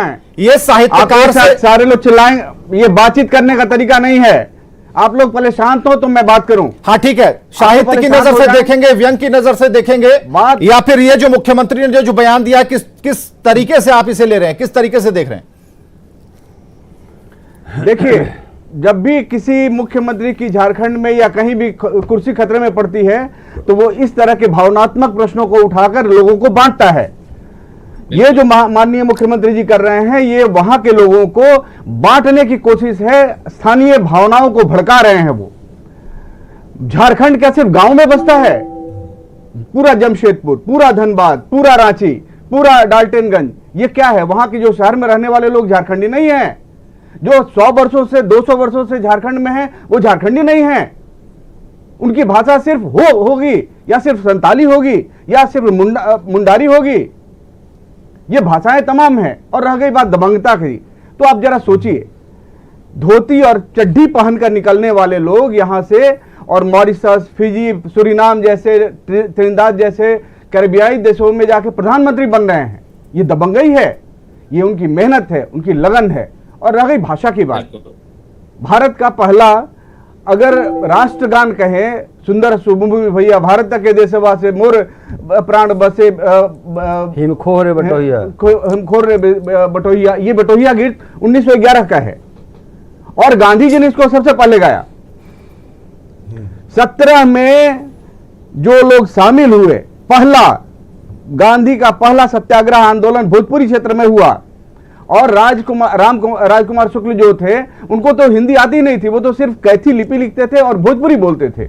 ये साहित्यकार से सारे लोग चिल्लाएं, ये बातचीत करने का तरीका नहीं है। आप लोग पहले शांत हो तो मैं बात करूं। हाँ ठीक है, साहित्य की नजर से देखेंगे, व्यंग की नजर से देखेंगे, या फिर ये जो मुख्यमंत्री ने जो बयान दिया, किस तरीके से आप इसे ले रहे हैं, किस तरीके से देख रहे हैं? देखिए, जब भी किसी मुख्यमंत्री की झारखंड में या कहीं भी कुर्सी खतरे में पड़ती है तो वो इस तरह के भावनात्मक प्रश्नों को उठाकर लोगों को बांटता है। ये जो माननीय मुख्यमंत्री जी कर रहे हैं, ये वहां के लोगों को बांटने की कोशिश है, स्थानीय भावनाओं को भड़का रहे हैं। वो झारखंड क्या सिर्फ गांव में बसता है? पूरा जमशेदपुर, पूरा धनबाद, पूरा रांची, पूरा डाल्टनगंज, ये क्या है? वहां के जो शहर में रहने वाले लोग झारखंडी नहीं है। जो 100 वर्षों से 200 वर्षों से झारखंड में है वो झारखंडी नहीं है। उनकी भाषा सिर्फ होगी या सिर्फ संताली होगी या सिर्फ मुंडारी होगी, ये भाषाएं तमाम हैं। और रह गई बात दबंगता की, तो आप जरा सोचिए, धोती और चड्ढी पहनकर निकलने वाले लोग यहां से और मॉरिशस, फिजी, सूरीनाम जैसे, त्रिनिदाद जैसे कैरिबियाई देशों में जाके प्रधानमंत्री बन रहे हैं। ये दबंगई है, ये उनकी मेहनत है, उनकी लगन है। और रह गई भाषा की बात, भारत का पहला अगर राष्ट्रगान कहे, सुंदर सुभभूमि भैया भारत के देशवा से मोर प्राण बसे हिमखोर रे बटोहिया, हिमखोर रे बटोहिया, ये बटोहिया गीत 1911 का है और गांधी जी ने इसको सबसे पहले गाया। 17 में जो लोग शामिल हुए, पहला गांधी का पहला सत्याग्रह आंदोलन भोजपुरी क्षेत्र में हुआ और राजकुमार शुक्ल जो थे, उनको तो हिंदी आती नहीं थी, वो तो सिर्फ कैथी लिपि लिखते थे और भोजपुरी बोलते थे।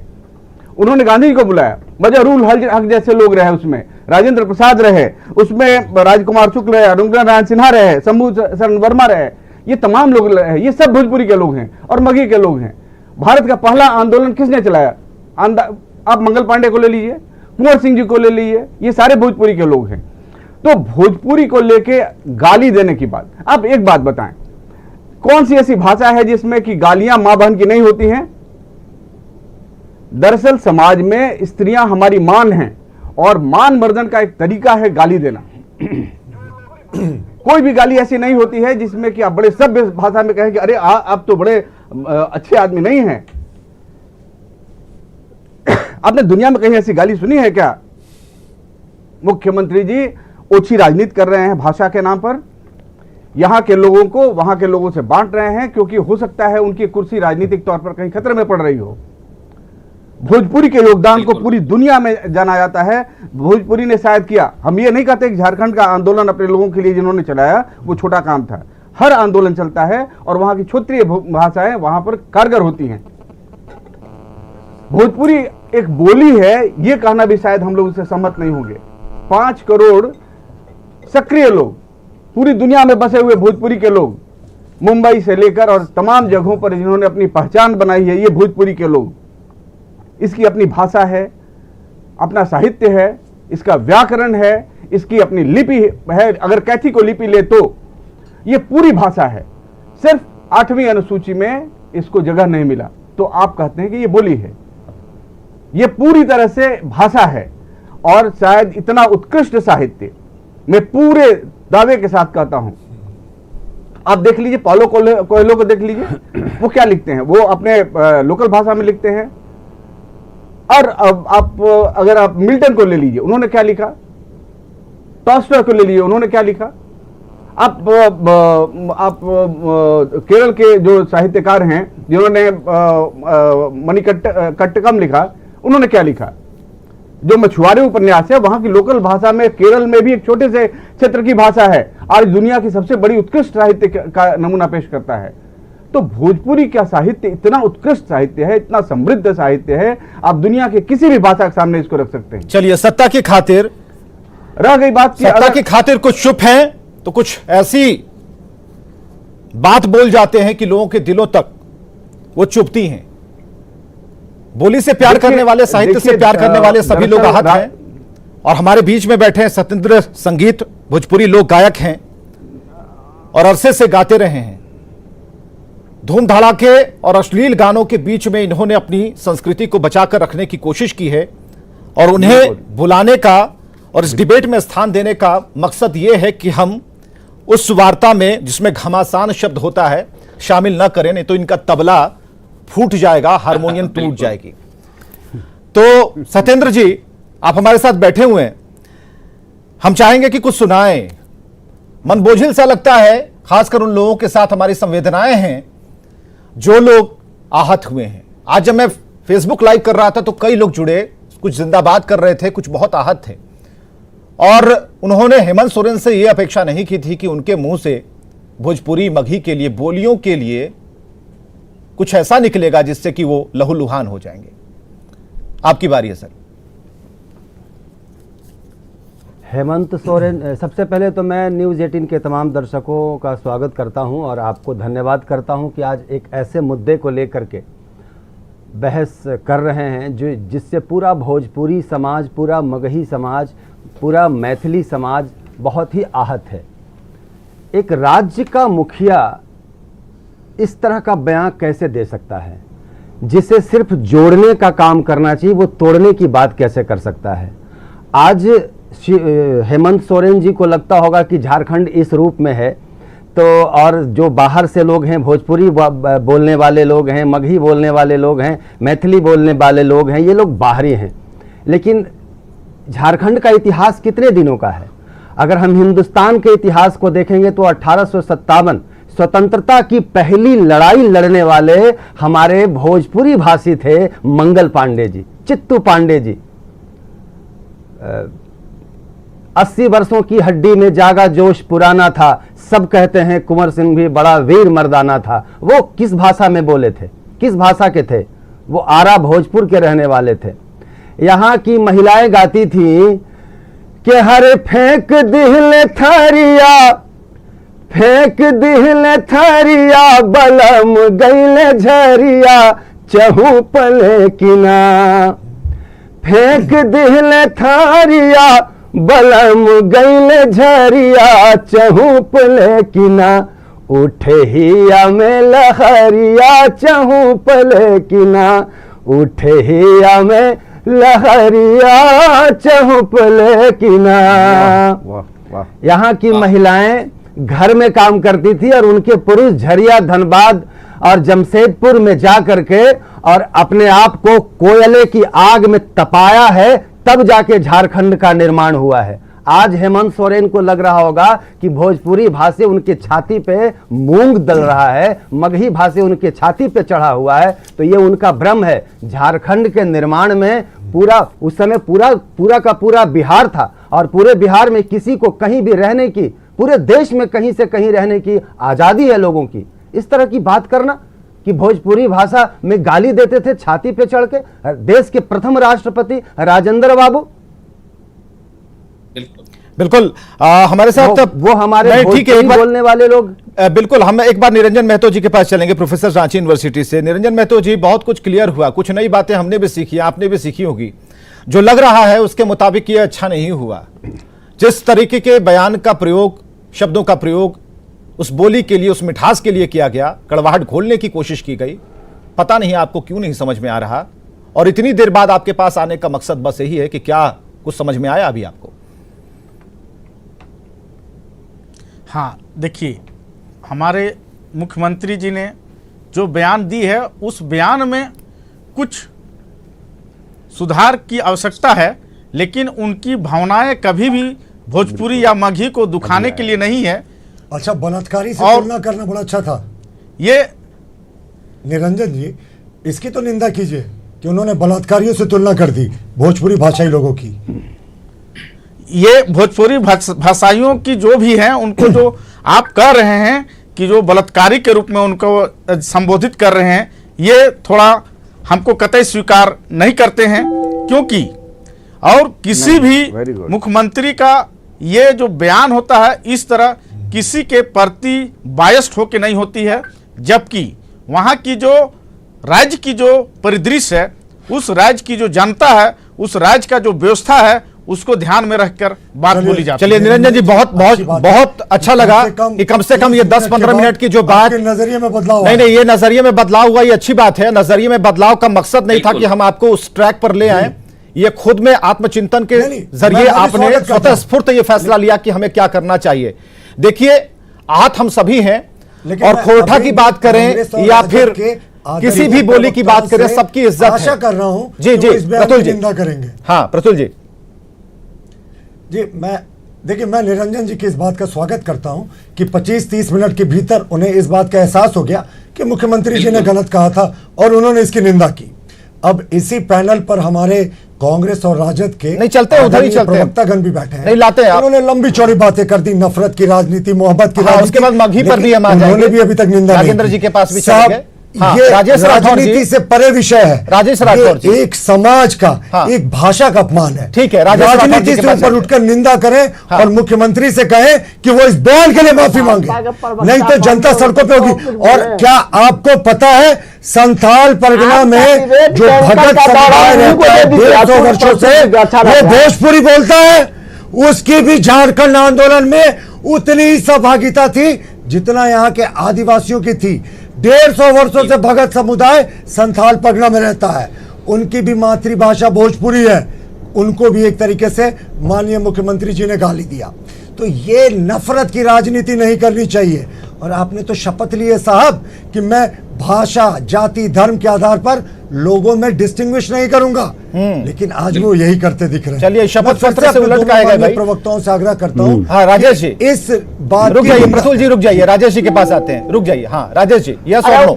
उन्होंने गांधी जी को बुलाया, बजरूल हक जैसे लोग रहे उसमें, राजेंद्र प्रसाद रहे उसमें, राजकुमार शुक्ल रहे, अनुग्रह नारायण सिन्हा रहे, शंभू शरण वर्मा रहे, ये तमाम लोग रहे, ये सब भोजपुरी के लोग हैं और मगही के लोग हैं। भारत का पहला आंदोलन किसने चलाया? आप मंगल पांडे को ले लीजिए, कुंवर सिंह जी को ले लीजिए, ये सारे भोजपुरी के लोग हैं। तो भोजपुरी को लेके गाली देने की बात, अब एक बात बताएं, कौन सी ऐसी भाषा है जिसमें कि गालियां मां बहन की नहीं होती हैं? दरअसल समाज में स्त्रियां हमारी मान हैं और मान मर्दन का एक तरीका है गाली देना। कोई भी गाली ऐसी नहीं होती है जिसमें कि आप बड़े सभ्य भाषा में कहें कि अरे आप तो बड़े अच्छे आदमी नहीं हैं। आपने दुनिया में कहीं ऐसी गाली सुनी है क्या? मुख्यमंत्री जी ओछी राजनीति कर रहे हैं भाषा के नाम पर, यहां के लोगों को वहां के लोगों से बांट रहे हैं, क्योंकि हो सकता है उनकी कुर्सी राजनीतिक तौर पर कहीं खतरे में पड़ रही हो। भोजपुरी के योगदान को पूरी दुनिया में जाना जाता है, भोजपुरी ने शायद किया। हम ये नहीं कहते कि झारखंड का आंदोलन अपने लोगों के लिए जिन्होंने चलाया वो छोटा काम था, हर आंदोलन चलता है और वहां की क्षेत्रीय भाषाएं वहां पर कारगर होती हैं। भोजपुरी एक बोली है, ये कहना भी शायद हम लोग इससे सहमत नहीं होंगे। 5 करोड़ सक्रिय लोग पूरी दुनिया में बसे हुए भोजपुरी के लोग, मुंबई से लेकर और तमाम जगहों पर जिन्होंने अपनी पहचान बनाई है, ये भोजपुरी के लोग। इसकी अपनी भाषा है, अपना साहित्य है, इसका व्याकरण है, इसकी अपनी लिपि है। अगर कैथी को लिपि ले तो ये पूरी भाषा है, सिर्फ 8वीं अनुसूची में इसको जगह नहीं मिला, तो आप कहते हैं कि ये बोली है। ये पूरी तरह से भाषा है और शायद इतना उत्कृष्ट साहित्य, मैं पूरे दावे के साथ कहता हूं। आप देख लीजिए पालो कोएल्हो को देख लीजिए, वो क्या लिखते हैं, वो अपने लोकल भाषा में लिखते हैं। और अगर आप मिल्टन को ले लीजिए, उन्होंने क्या लिखा, टॉल्स्टॉय को ले लीजिए, उन्होंने क्या लिखा। आप केरल के जो साहित्यकार हैं जिन्होंने मणिकट्टकम लिखा, उन्होंने क्या लिखा। जो मछुआरे उपन्यास है वहां की लोकल भाषा में, केरल में भी एक छोटे से क्षेत्र की भाषा है, आज दुनिया की सबसे बड़ी उत्कृष्ट साहित्य का नमूना पेश करता है। तो भोजपुरी का साहित्य इतना उत्कृष्ट साहित्य है, इतना समृद्ध साहित्य है, आप दुनिया के किसी भी भाषा के सामने इसको रख सकते हैं। चलिए, सत्ता की खातिर रह गई बात कि सत्ता की खातिर कुछ चुप हैं तो कुछ ऐसी बात बोल जाते हैं कि लोगों के दिलों तक वो चुभती हैं। बोली से प्यार करने वाले, साहित्य से प्यार करने वाले सभी लोग आहत हैं। और हमारे बीच में बैठे हैं सत्येंद्र संगीत, भोजपुरी लोक गायक हैं और अरसे से गाते रहे हैं। धूम धड़ाके और अश्लील गानों के बीच में इन्होंने अपनी संस्कृति को बचाकर रखने की कोशिश की है और उन्हें बुलाने का और इस डिबेट में स्थान देने का मकसद यह है कि हम उस वार्ता में जिसमें घमासान शब्द होता है शामिल न करें, नहीं तो इनका तबला फूट जाएगा, हारमोनियम टूट जाएगी। तो सत्येंद्र जी, आप हमारे साथ बैठे हुए हैं, हम चाहेंगे कि कुछ सुनाएं। मन बोझिल सा लगता है, खासकर उन लोगों के साथ हमारी संवेदनाएं हैं जो लोग आहत हुए हैं। आज जब मैं फेसबुक लाइव कर रहा था तो कई लोग जुड़े, कुछ जिंदाबाद कर रहे थे, कुछ बहुत आहत थे और उन्होंने हेमंत सोरेन से यह अपेक्षा नहीं की थी कि उनके मुंह से भोजपुरी मगही के लिए, बोलियों के लिए कुछ ऐसा निकलेगा जिससे कि वो लहूलुहान हो जाएंगे। आपकी बारी है सर। हेमंत सोरेन, सबसे पहले तो मैं न्यूज़ 18 के तमाम दर्शकों का स्वागत करता हूं और आपको धन्यवाद करता हूं कि आज एक ऐसे मुद्दे को लेकर के बहस कर रहे हैं जो जिससे पूरा भोजपुरी समाज, पूरा मगही समाज, पूरा मैथिली समाज बहुत ही आहत है। एक राज्य का मुखिया इस तरह का बयान कैसे दे सकता है? जिसे सिर्फ जोड़ने का काम करना चाहिए वो तोड़ने की बात कैसे कर सकता है? आज हेमंत सोरेन जी को लगता होगा कि झारखंड इस रूप में है, तो और जो बाहर से लोग हैं, भोजपुरी बोलने वाले लोग हैं, मगही बोलने वाले लोग हैं, मैथिली बोलने वाले लोग हैं, ये लोग बाहरी हैं। लेकिन झारखंड का इतिहास कितने दिनों का है? अगर हम हिंदुस्तान के इतिहास को देखेंगे तो 1857 स्वतंत्रता की पहली लड़ाई लड़ने वाले हमारे भोजपुरी भाषी थे मंगल पांडे जी, चित्तू पांडे जी। 80 वर्षों की हड्डी में जागा जोश पुराना था, सब कहते हैं कुंवर सिंह भी बड़ा वीर मर्दाना था। वो किस भाषा में बोले थे? किस भाषा के थे? वो आरा भोजपुर के रहने वाले थे। यहाँ की महिलाएं गाती थी कि हरे फेंक दिल थरिया, फेंक दिल थरिया, बलम गैल झरिया, चहु पले किना। फेंक दिल थरिया, बलम गैल झरिया, चहु पले किना। उठे हिया में लहरिया, चहु पले किना। उठे हिया में लहरिया, चहु पले किना। यहाँ की महिलाएं घर में काम करती थी और उनके पुरुष झरिया, धनबाद और जमशेदपुर में जा करके और अपने आप को कोयले की आग में तपाया है, तब जाके झारखंड का निर्माण हुआ है। आज हेमंत सोरेन को लग रहा होगा कि भोजपुरी भाषा उनके छाती पे मूंग दल रहा है, मगही भाषा उनके छाती पे चढ़ा हुआ है, तो ये उनका भ्रम है। झारखंड के निर्माण में पूरा उस समय पूरा का पूरा बिहार था और पूरे बिहार में किसी को कहीं भी रहने की, पूरे देश में कहीं से कहीं रहने की आजादी है लोगों की। इस तरह की बात करना कि भोजपुरी भाषा में गाली देते थे छाती पे चढ़ के देश के प्रथम राष्ट्रपति राजेंद्र बाबू। बिल्कुल हमारे साथ वो हमारे ठीक है, बोलने वाले लोग। बिल्कुल, हम एक बार निरंजन महतो जी के पास चलेंगे, प्रोफेसर रांची यूनिवर्सिटी से। निरंजन महतो जी, बहुत कुछ क्लियर हुआ, कुछ नई बातें हमने भी सीखी, आपने भी सीखी होगी। जो लग रहा है उसके मुताबिक ये अच्छा नहीं हुआ। जिस तरीके के बयान का प्रयोग, शब्दों का प्रयोग उस बोली के लिए, उस मिठास के लिए किया गया, कड़वाहट घोलने की कोशिश की गई, पता नहीं आपको क्यों नहीं समझ में आ रहा। और इतनी देर बाद आपके पास आने का मकसद बस यही है कि क्या कुछ समझ में आया अभी आपको? हाँ, देखिए, हमारे मुख्यमंत्री जी ने जो बयान दी है उस बयान में कुछ सुधार की आवश्यकता है, लेकिन उनकी भावनाएं कभी भी भोजपुरी या मगही को दुखाने के लिए नहीं है। अच्छा, बलात्कारी से तुलना करना बड़ा अच्छा था। ये निरंजन जी, इसकी तो निंदा कीजिए कि उन्होंने बलात्कारियों से तुलना कर दी भोजपुरी भाषाई लोगों की। ये भोजपुरी भाषाइयों की जो भी हैं, उनको जो आप कह रहे हैं कि जो बलात्कारी के रूप में उनको संबोधित कर रहे हैं, ये थोड़ा हमको कतई स्वीकार नहीं करते हैं, क्योंकि और किसी भी मुख्यमंत्री का ये जो बयान होता है इस तरह किसी के प्रति बायस्ड होके नहीं होती है, जबकि वहाँ की जो राज्य की जो परिदृश्य है, उस राज्य की जो जनता है, उस राज्य का जो व्यवस्था है, उसको ध्यान में रखकर बात बोली जाती है। चलिए निरंजन जी, बहुत अच्छा लगा कि कम से कम ये 10-15 मिनट की जो बात, नजरिए में बदलाव, नहीं, ये नजरिए में बदलाव हुआ, ये अच्छी बात है। नजरिए में बदलाव का मकसद नहीं था कि हम आपको उस ट्रैक पर ले आए, ये खुद में आत्मचिंतन के जरिए आपने स्वतः स्फूर्त ये फैसला लिया कि हमें क्या करना चाहिए। देखिए, आहत हम सभी हैं, और खोरठा की बात करें या फिर किसी भी बोली की बात करें, सबकी इज्जत है। आशा कर रहा हूं जी जी प्रतुल जी निंदा करेंगे। हाँ प्रतुल जी, देखिए, मैं निरंजन जी की इस बात का स्वागत करता हूं कि 25-30 मिनट के भीतर उन्हें इस बात का एहसास हो गया कि मुख्यमंत्री जी ने गलत कहा था और उन्होंने इसकी निंदा की। अब इसी पैनल पर हमारे कांग्रेस और राजद के नहीं चलते, उधर ही चलते हैं, प्रवक्तागण भी बैठे हैं, नहीं लाते हैं। उन्होंने लंबी चौड़ी बातें कर दी, नफरत की राजनीति, मोहब्बत की राजनीति। उसके बाद मघी पर भी हम आ जाएंगे, उन्होंने भी अभी तक निंदा राजेंद्र जी के पास भी चलेंगे। हाँ, ये राजेश राठौर जी, राजनीति से परे विषय है। राजेश राठौर जी, एक समाज का, हाँ, एक भाषा का अपमान है। ठीक है, राजेश राठौर जी राजनीति के से पास ऊपर आते उठकर निंदा करें, हाँ, और मुख्यमंत्री से कहें कि वो इस बयान के लिए माफी मांगे, नहीं तो जनता सड़कों पे होगी। और क्या आपको पता है संथाल परगना में जो भगत समुदाय रहता है 150 वर्षों से, वो भोजपुरी बोलता है, उसकी भी झारखंड आंदोलन में उतनी ही सहभागिता थी जितना यहाँ के आदिवासियों की थी। 150 वर्षों से भगत समुदाय संथाल परगना में रहता है, उनकी भी मातृभाषा भोजपुरी है, उनको भी एक तरीके से माननीय मुख्यमंत्री जी ने गाली दिया। तो ये नफरत की राजनीति नहीं करनी चाहिए। और आपने तो शपथ ली है साहब कि मैं भाषा, जाति, धर्म के आधार पर लोगों में डिस्टिंग्विश नहीं करूंगा, लेकिन आज वो यही करते दिख रहे हैं। चलिए, शपथ पत्र से उलट का आएगा भाई। प्रवक्ताओं से आग्रह करता हूँ, हाँ राजेश जी, इस बात रुक जाइए, प्रफुल्ल जी रुक जाइए, राजेश जी के पास आते हैं, रुक जाइए। हाँ राजेश जी, यस और नो?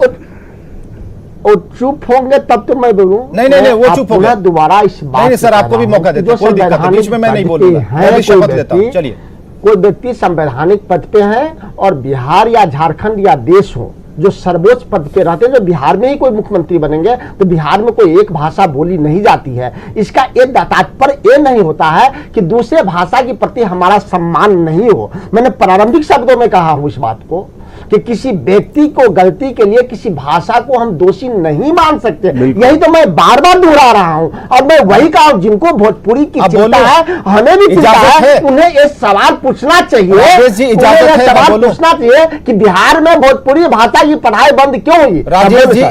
वो चुप होंगे तब तो मैं बोलूं। नहीं, वो चुप हो गया। दोबारा इस बात नहीं सर, आपको भी मौका देते हैं, कोई दिक्कत नहीं, बीच में मैं नहीं बोलूंगा, मैं भी शपथ लेता हूं। चलिए, कोई व्यक्ति संवैधानिक पद पे है और बिहार या झारखंड या देश हो जो सर्वोच्च पद पे रहते हैं, जो बिहार में ही कोई मुख्यमंत्री बनेंगे तो बिहार में कोई एक भाषा बोली नहीं जाती है। इसका एक तात्पर्य ये नहीं होता है कि दूसरे भाषा के प्रति हमारा सम्मान नहीं हो। मैंने प्रारंभिक शब्दों में कहा हूं इस बात को कि किसी व्यक्ति को गलती के लिए किसी भाषा को हम दोषी नहीं मान सकते। यही तो मैं बार बार दोहरा रहा हूं, और मैं वही कहा जिनको भोजपुरी की चिंता है, हमें भी चिंता है, उन्हें ये सवाल पूछना चाहिए, सवाल पूछना चाहिए कि बिहार में भोजपुरी भाषा की पढ़ाई बंद क्यों हुई। राजेश जी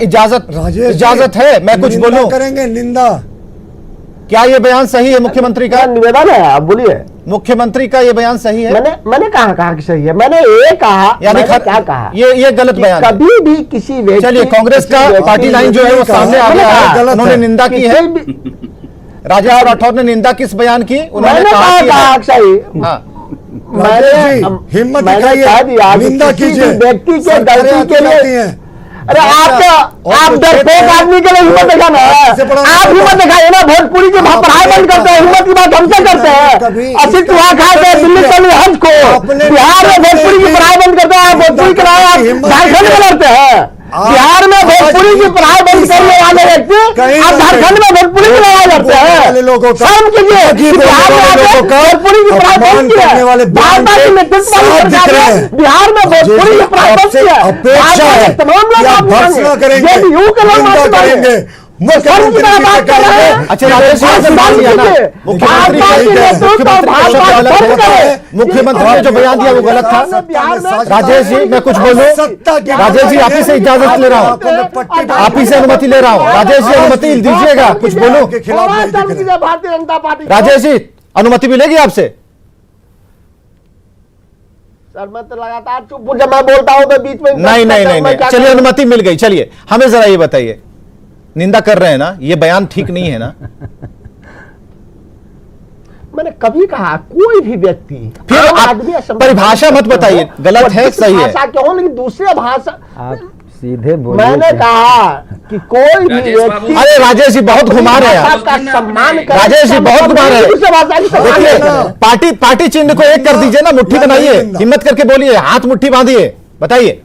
इजाजत है, मैं कुछ बोलूं? करेंगे निंदा। क्या ये बयान सही है मुख्यमंत्री का? निवेदन है, आप बोलिए। मुख्यमंत्री का ये बयान सही है? मैंने कहा कि सही है, मैंने ये कहा, यानी क्या कहा, ये गलत बयान कभी भी किसी व्यक्ति, चलिए, कांग्रेस का पार्टी लाइन जो है वो सामने आ गया है, उन्होंने निंदा की है। राजेश राठौर ने निंदा किस बयान की? उन्होंने कहा सही, मैंने हिम्मत दिखाई, निंदा कीजिए, व्यक्ति के गलती के लिए। अरे आप डरपोक आदमी के लिए हिम्मत दिखाना है, आप हिम्मत दिखाइए ना। भोजपुरी की पढ़ाई बंद करते हैं, हिम्मत की बात हमसे करते हैं। असित वहां खाते हैं दिल्ली चली हज को, बिहार में भोजपुरी की पढ़ाई बंद करते हैं, भोजपुरी के लिए आप झारखंड में लड़ते हैं। बिहार में भोजपुरी की पढ़ाई बंद करने वाले व्यक्ति आप झारखंड में भोजपुरी की लड़ाई लड़ते हैं। शर्म कीजिए, बिहार में भोजपुरी की पढ़ाई बंद की है, भाजपा की नेतृत्व वाली सरकार ने बिहार में भोजपुरी की पढ़ाई बंद की है। अपेक्षा है तमाम लोग भर्त्सना करेंगे, निंदा करेंगे, मुख्यमंत्री से बात कर रहे हैं। अच्छा राजेश मुख्यमंत्री ने जो बयान दिया वो गलत था। राजेश जी मैं कुछ बोलूं? राजेश जी आप ही से इजाजत ले रहा हूं, आप ही से अनुमति ले रहा हूं। राजेश जी अनुमति दीजिएगा, कुछ बोलूं? भारतीय जनता पार्टी। राजेश जी अनुमति मिलेगी आपसे? सर मैं तो लगातार चुप, जब मैं बोलता हूं तो बीच में नहीं, चलिए अनुमति मिल गई। चलिए हमें जरा ये बताइए, निंदा कर रहे हैं ना, ये बयान ठीक नहीं है ना? मैंने कभी कहा कोई भी व्यक्ति, फिर आप परिभाषा मत बताइए, गलत है सही है? भाषा क्यों, लेकिन दूसरे भाषा सीधे बोलिए। मैंने कहा कि कोई भी व्यक्ति, अरे राजेश जी बहुत घुमा रहे हैं, सम्मान राजेश जी बहुत घुमा रहे हैं। पार्टी चिन्ह को एक कर दीजिए ना, मुट्ठी बनाइए, हिम्मत करके बोलिए, हाथ मुट्ठी बांधिए, बताइए।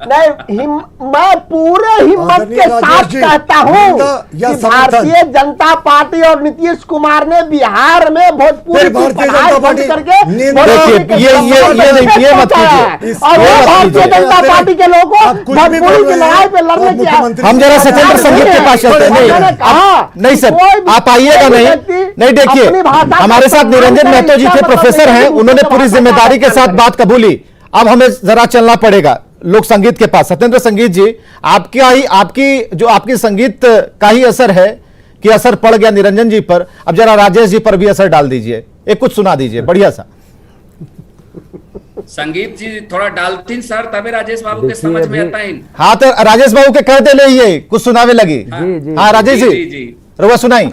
नहीं, मैं पूरे हिम्मत के साथ कहता हूँ कि भारतीय जनता पार्टी और नीतीश कुमार ने बिहार में भोजपुरी की पढ़ाई बंद करके ये मत कीजिए, और वो भारतीय जनता पार्टी के लोगों को भोजपुरी की लड़ाई पे लड़ने की। हम जरा सत्येंद्र संगीत के पास चलते हैं। नहीं सर आप आइएगा, नहीं देखिए हमारे साथ निरंजन महतो जी थे, प्रोफेसर हैं, उन्होंने पूरी जिम्मेदारी के साथ बात कबूली। अब हमें जरा चलना पड़ेगा लोक संगीत के पास। सत्येंद्र संगीत जी आपकी संगीत का ही असर है कि असर पड़ गया निरंजन जी पर, अब जरा राजेश जी पर भी असर डाल दीजिए, एक कुछ सुना दीजिए बढ़िया सा। संगीत जी थोड़ा डालतीन सर, तभी राजेश बाबू के समझ में आता है। हाँ तो राजेश बाबू के कहते ले ये कुछ सुनावे लगी। हाँ राजेश जी रुआ सुनाई।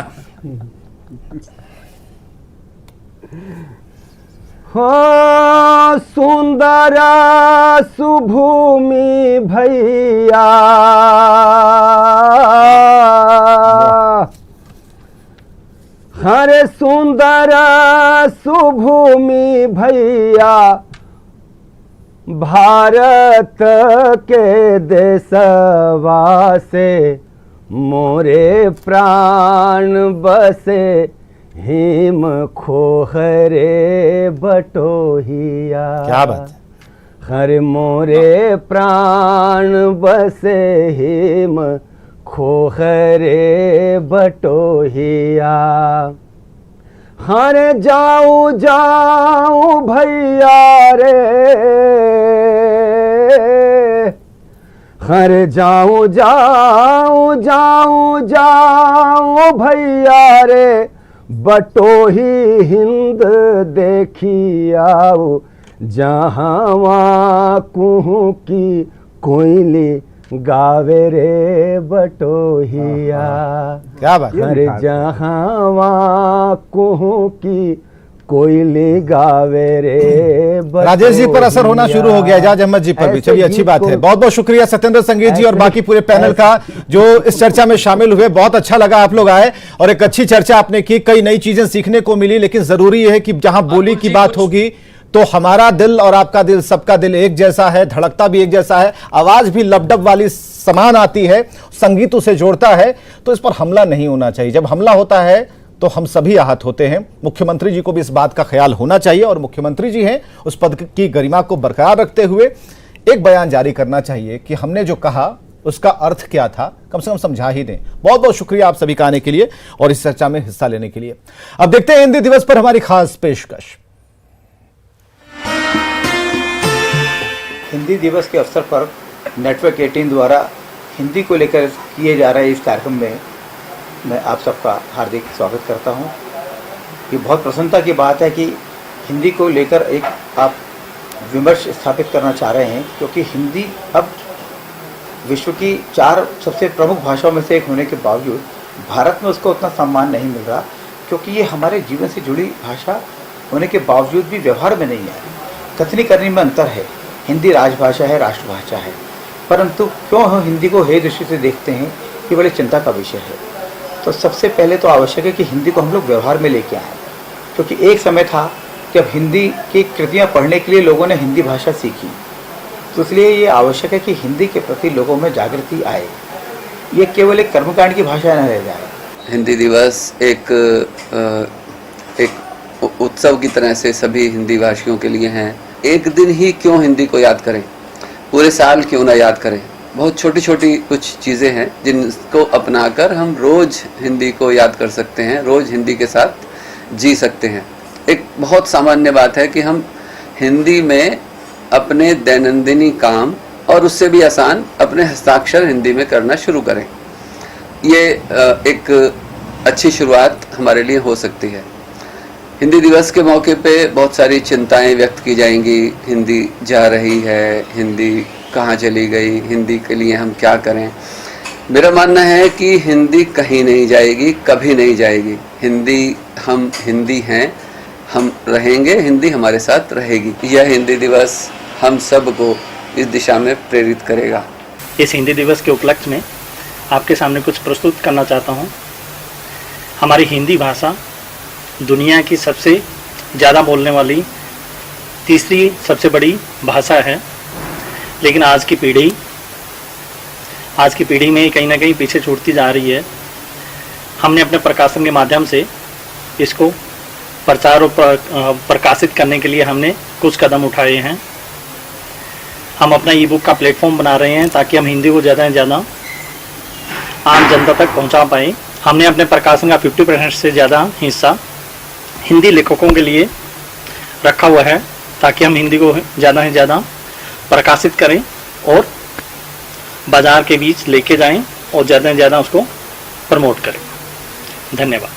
हो सुंदर सुभूमि भैया, हरे सुंदर सुभूमि भैया, भारत के देशवा से मोरे प्राण बसे हिम खोहरे बटोहिया। क्या बात है। हर मोरे प्राण बसे हिम खोहरे बटोहिया। हर जाऊं जाऊं भैया रे, हर जाऊं जाऊं जाऊं जाऊं भैया रे, बटोही हिंद देखी आओ, जहाँ वहाँ कुहू की कोयली गावे रे बटोहिया। क्या बात है। अरे जहाँ वहाँ कुहू की कोयली गावे रे बटोहिया। राजेश जी पर असर होना शुरू हो गया, एजाज अहमद जी पर भी। चलिए, अच्छी बात है। बहुत बहुत शुक्रिया सत्येंद्र संगीत जी और बाकी पूरे पैनल का जो इस चर्चा में शामिल हुए। बहुत अच्छा लगा आप लोग आए और एक अच्छी चर्चा आपने की, कई नई चीजें सीखने को मिली। लेकिन जरूरी है कि जहां बोली की बात होगी तो हमारा दिल और आपका दिल, सबका दिल एक जैसा है, धड़कता भी एक जैसा है, आवाज भी लपडप वाली समान आती है, संगीत उसे जोड़ता है। तो इस पर हमला नहीं होना चाहिए। जब हमला होता है तो हम सभी आहत होते हैं। मुख्यमंत्री जी को भी इस बात का ख्याल होना चाहिए और मुख्यमंत्री जी हैं, उस पद की गरिमा को बरकरार रखते हुए एक बयान जारी करना चाहिए कि हमने जो कहा उसका अर्थ क्या था, कम से कम समझा ही दें। बहुत बहुत शुक्रिया आप सभी का आने के लिए और इस चर्चा में हिस्सा लेने के लिए। अब देखते हैं हिंदी दिवस पर हमारी खास पेशकश। हिंदी दिवस के अवसर पर नेटवर्क 18 द्वारा हिंदी को लेकर किए जा रहे इस कार्यक्रम में मैं आप सबका हार्दिक स्वागत करता हूं। ये बहुत प्रसन्नता की बात है कि हिंदी को लेकर एक आप विमर्श स्थापित करना चाह रहे हैं, क्योंकि हिंदी अब विश्व की 4 सबसे प्रमुख भाषाओं में से एक होने के बावजूद भारत में उसको उतना सम्मान नहीं मिल रहा, क्योंकि ये हमारे जीवन से जुड़ी भाषा होने के बावजूद भी व्यवहार में नहीं है। कथनी करनी में अंतर है। हिंदी राजभाषा है, राष्ट्रभाषा है, परंतु क्यों हम हिंदी को हे दृष्टि से देखते हैं, ये बड़ी चिंता का विषय है। तो सबसे पहले तो आवश्यक है कि हिंदी को हम लोग व्यवहार में लेके आएँ, क्योंकि एक समय था जब हिंदी की कृतियाँ पढ़ने के लिए लोगों ने हिंदी भाषा सीखी। तो इसलिए ये आवश्यक है कि हिंदी के प्रति लोगों में जागृति आए, ये केवल एक कर्मकांड की भाषा न रह जाए। हिंदी दिवस एक उत्सव की तरह से सभी हिंदी भाषियों के लिए हैं। एक दिन ही क्यों हिंदी को याद करें, पूरे साल क्यों ना याद करें। बहुत छोटी छोटी कुछ चीज़ें हैं जिनको अपनाकर हम रोज़ हिंदी को याद कर सकते हैं, रोज़ हिंदी के साथ जी सकते हैं। एक बहुत सामान्य बात है कि हम हिंदी में अपने दैनंदिनी काम और उससे भी आसान अपने हस्ताक्षर हिंदी में करना शुरू करें। ये एक अच्छी शुरुआत हमारे लिए हो सकती है। हिंदी दिवस के मौके पे बहुत सारी चिंताएं व्यक्त की जाएंगी। हिंदी जा रही है, हिंदी कहाँ चली गई, हिंदी के लिए हम क्या करें। मेरा मानना है कि हिंदी कहीं नहीं जाएगी, कभी नहीं जाएगी। हम हिंदी हैं, हम रहेंगे, हिंदी हमारे साथ रहेगी। यह हिंदी दिवस हम सब को इस दिशा में प्रेरित करेगा। इस हिंदी दिवस के उपलक्ष्य में आपके सामने कुछ प्रस्तुत करना चाहता हूँ। हमारी हिंदी भाषा दुनिया की सबसे ज़्यादा बोलने वाली तीसरी सबसे बड़ी भाषा है, लेकिन आज की पीढ़ी में कहीं ना कहीं पीछे छूटती जा रही है। हमने अपने प्रकाशन के माध्यम से इसको प्रचार और प्रकाशित करने के लिए हमने कुछ कदम उठाए हैं। हम अपना ई बुक का प्लेटफॉर्म बना रहे हैं ताकि हम हिंदी को ज़्यादा से ज़्यादा आम जनता तक पहुंचा पाएँ। हमने अपने प्रकाशन का 50% से ज़्यादा हिस्सा हिंदी लेखकों के लिए रखा हुआ है, ताकि हम हिंदी को ज़्यादा से ज़्यादा प्रकाशित करें और बाज़ार के बीच लेके जाएं और ज़्यादा से ज़्यादा उसको प्रमोट करें। धन्यवाद।